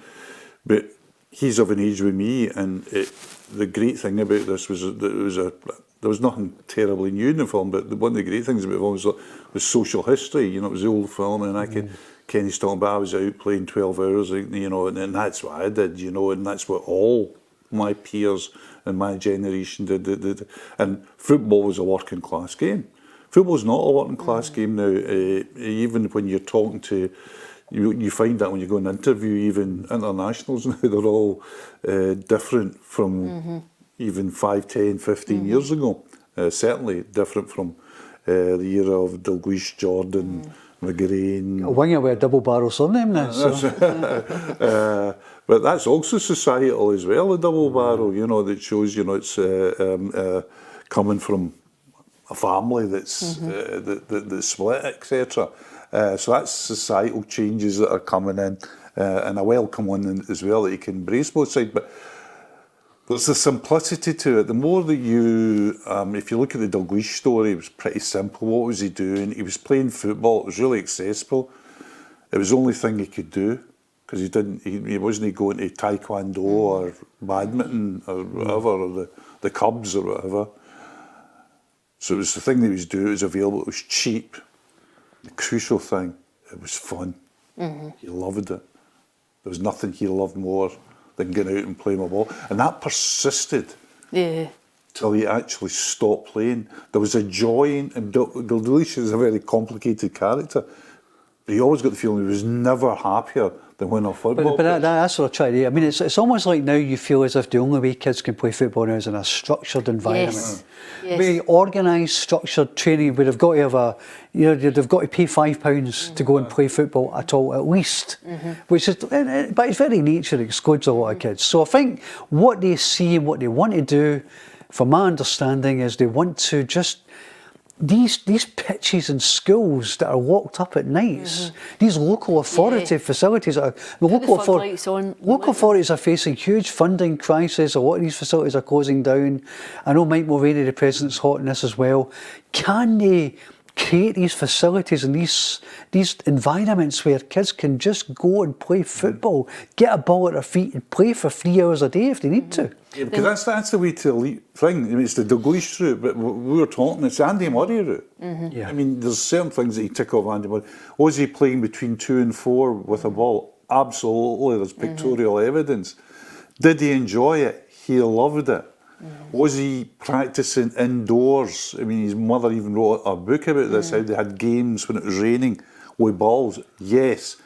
but he's of an age with me, and the great thing about this was that there was nothing terribly new in the film, but one of the great things about the film was social history. It was the old film, and Kenny's talking about I was out playing 12 hours, and that's what I did, and that's what all my peers in my generation did. And football was a working class game. Football's not a working class game now. Even when you're talking to You find that when you go and interview even internationals now, they're all different from even 5, 10, 15 years ago. Certainly different from the era of Dalglish, Jordan, McGowan. A winger with a double barrel surname now. So. But that's also societal as well, a double barrel, you know, that shows, you know, it's coming from a family that's that's split, etc. So that's societal changes that are coming in, and a welcome one as well that you can embrace both sides. But there's a simplicity to it. The more that you, if you look at the Dalglish story, it was pretty simple. What was he doing? He was playing football. It was really accessible. It was the only thing he could do, because he wasn't going to taekwondo or badminton or whatever, or the Cubs or whatever. So it was the thing that he was doing. It was available. It was cheap. The crucial thing, it was fun. He loved it. There was nothing he loved more than getting out and playing a ball. And that persisted till he actually stopped playing. There was a joy in him. Dalglish is a very complicated character. But you always got the feeling he was never happier than when a football. But that's what I try to do. I mean, it's almost like now you feel as if the only way kids can play football now is in a structured environment. Yes. Very organised, structured training where they've got to have they've got to pay £5 to go and play football at all, at least. Which is, by its very nature, excludes a lot of kids. So I think what they see and what they want to do, from my understanding, is they want to just. These pitches in schools that are locked up at nights, these local authority facilities, local authorities are facing huge funding crises. A lot of these facilities are closing down. I know Mike Mulvaney, the president's hot on this as well. Can they create these facilities and these environments where kids can just go and play football, get a ball at their feet and play for 3 hours a day if they need to? Yeah, because that's the way to elite thing. I mean, it's the Dalglish route, but we were talking, it's the Andy Murray route. I mean, there's certain things that you tick off Andy Murray. Was he playing between 2 and 4 with a ball? Absolutely, there's pictorial evidence. Did he enjoy it? He loved it. Was he practising indoors? I mean, his mother even wrote a book about this, how they had games when it was raining with balls. Yes.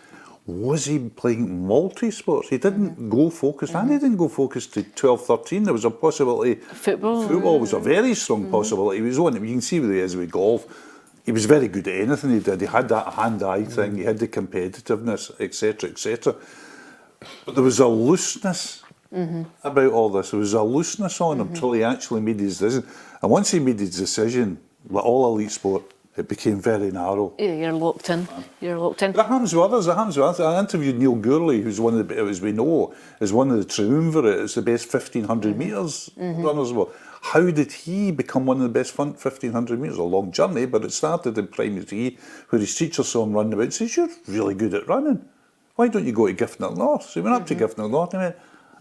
Was he playing multi-sports? He didn't go focused. Andy didn't go focused to 12, 13. There was a possibility. Football was a very strong possibility. He was one. You can see where he is with golf. He was very good at anything he did. He had that hand-eye thing. He had the competitiveness, etc., etc. But there was a looseness about all this. There was a looseness on him until he actually made his decision. And once he made his decision, like all elite sport, it became very narrow. Yeah, you're locked in. You're locked in. That happens with others. It happens with others. I interviewed Neil Gourley, who's one of the, as we know, is one of the triumvirate. It's the best 1,500 metres runners of all. How did he become one of the best 1,500 metres? A long journey, but it started in primary three, where his teacher saw him running about and says, "You're really good at running. Why don't you go to Giffnell North?" So he went up to Giffnell North and he went,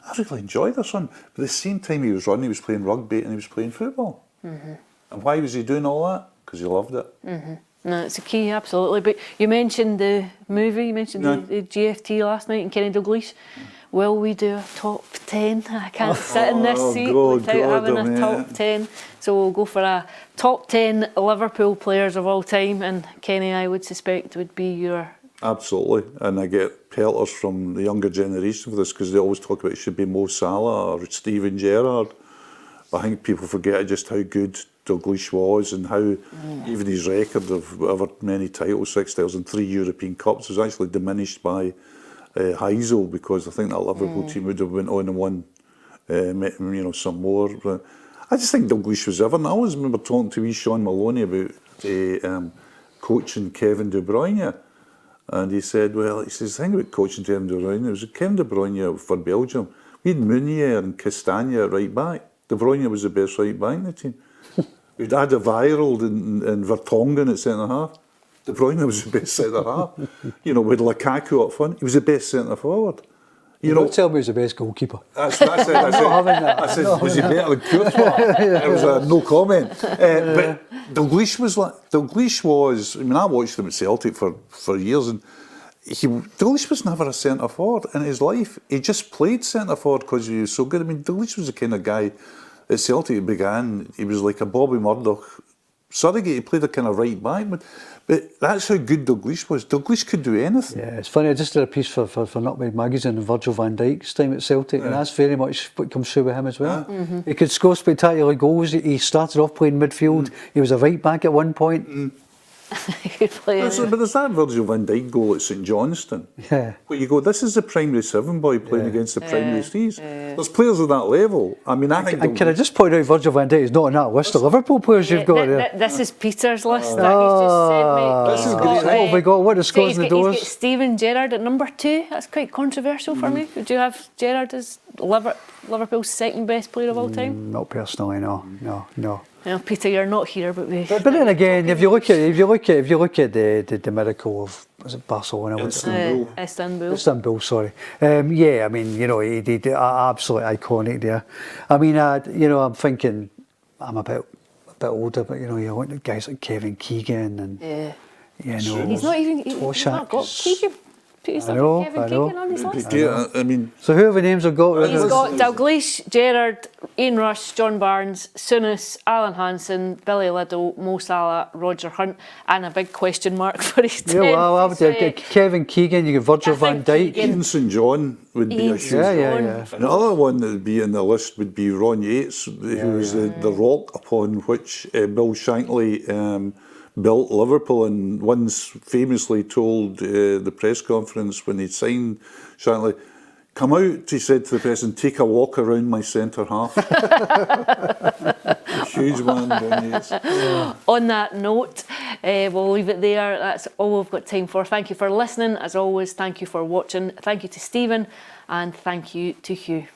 "I really enjoy this one." But at the same time he was running, he was playing rugby and he was playing football. And why was he doing all that? Because he loved it. No, it's a key, absolutely. But you mentioned the movie, you mentioned the GFT last night in Kenny Dalglish. Will we do a top 10? I can't sit in this seat without having a top 10. So we'll go for a top 10 Liverpool players of all time. And Kenny, I would suspect, would be your... Absolutely. And I get pelters from the younger generation for this because they always talk about it should be Mo Salah or Steven Gerrard. But I think people forget just how good Dalglish was and how even his record of whatever many titles, 6 titles and 3 European Cups, was actually diminished by Heysel, because I think that Liverpool team would have went on and won some more. But I just think Dalglish was everything. I always remember talking to wee Sean Maloney about coaching Kevin De Bruyne. And he said, well, he says, the thing about coaching Kevin De Bruyne, it was Kevin De Bruyne for Belgium. We had Meunier and Castagna at right back. De Bruyne was the best right back in the team. We'd had a Viral and Vertonghen at centre-half. De Bruyne was the best centre-half. With Lukaku up front, he was the best centre-forward. Don't tell me he was the best goalkeeper. That's what I said. I said, was he better than Courtois? It was a no comment. But Dalglish was, I mean, I watched him at Celtic for years, and Dalglish was never a centre-forward in his life. He just played centre-forward because he was so good. I mean, Dalglish was the kind of guy at Celtic began, he was like a Bobby Murdoch Surrogate, he played a kind of right back, but that's how good Dalglish was. Dalglish could do anything. Yeah, it's funny, I just did a piece for Nutmeg Magazine on Virgil van Dijk's time at Celtic, and that's very much what comes through with him as well. He could score spectacular goals. He started off playing midfield. He was a right back at one point. But there's that Virgil van Dijk goal at St Johnstone. Yeah. Where you go, this is the primary 7 boy playing against the primary 3s. There's players at that level. I mean, I think. And can I just point out, Virgil van Dijk is not on that list of Liverpool players you've got there. This is Peter's list that he's just sent me. This is great. What have we got? What are scores in the doors? He's got Steven Gerrard at number 2. That's quite controversial for me. Would you have Gerrard as Liverpool's second best player of all time? Not personally, no. Well, Peter, you're not here, but we. But then again, if you look at the miracle of, was it Barcelona? Istanbul, sorry. Yeah, I mean, you know, he absolutely iconic there. I mean, you know, I'm thinking, I'm a bit older, but you know, you look at guys like Kevin Keegan and you know, he's not got Keegan. I know. Keegan on his list. I mean, so who are the names I've got? He's got Dalglish, Gerrard, Ian Rush, John Barnes, Souness, Alan Hansen, Billy Liddell, Mo Salah, Roger Hunt, and a big question mark for his team. Yeah, well, I would Kevin Keegan, you get Virgil van Dijk. Ian St John would be a huge. Yeah. Another one that would be in the list would be Ron Yates, who was the rock upon which Bill Shankly built Liverpool, and once famously told the press conference when he signed Shankly, come out, he said to the press, and take a walk around my centre half. Huge man, Ron Yates. On that note, we'll leave it there. That's all we've got time for. Thank you for listening. As always, thank you for watching. Thank you to Stephen, and thank you to Hugh.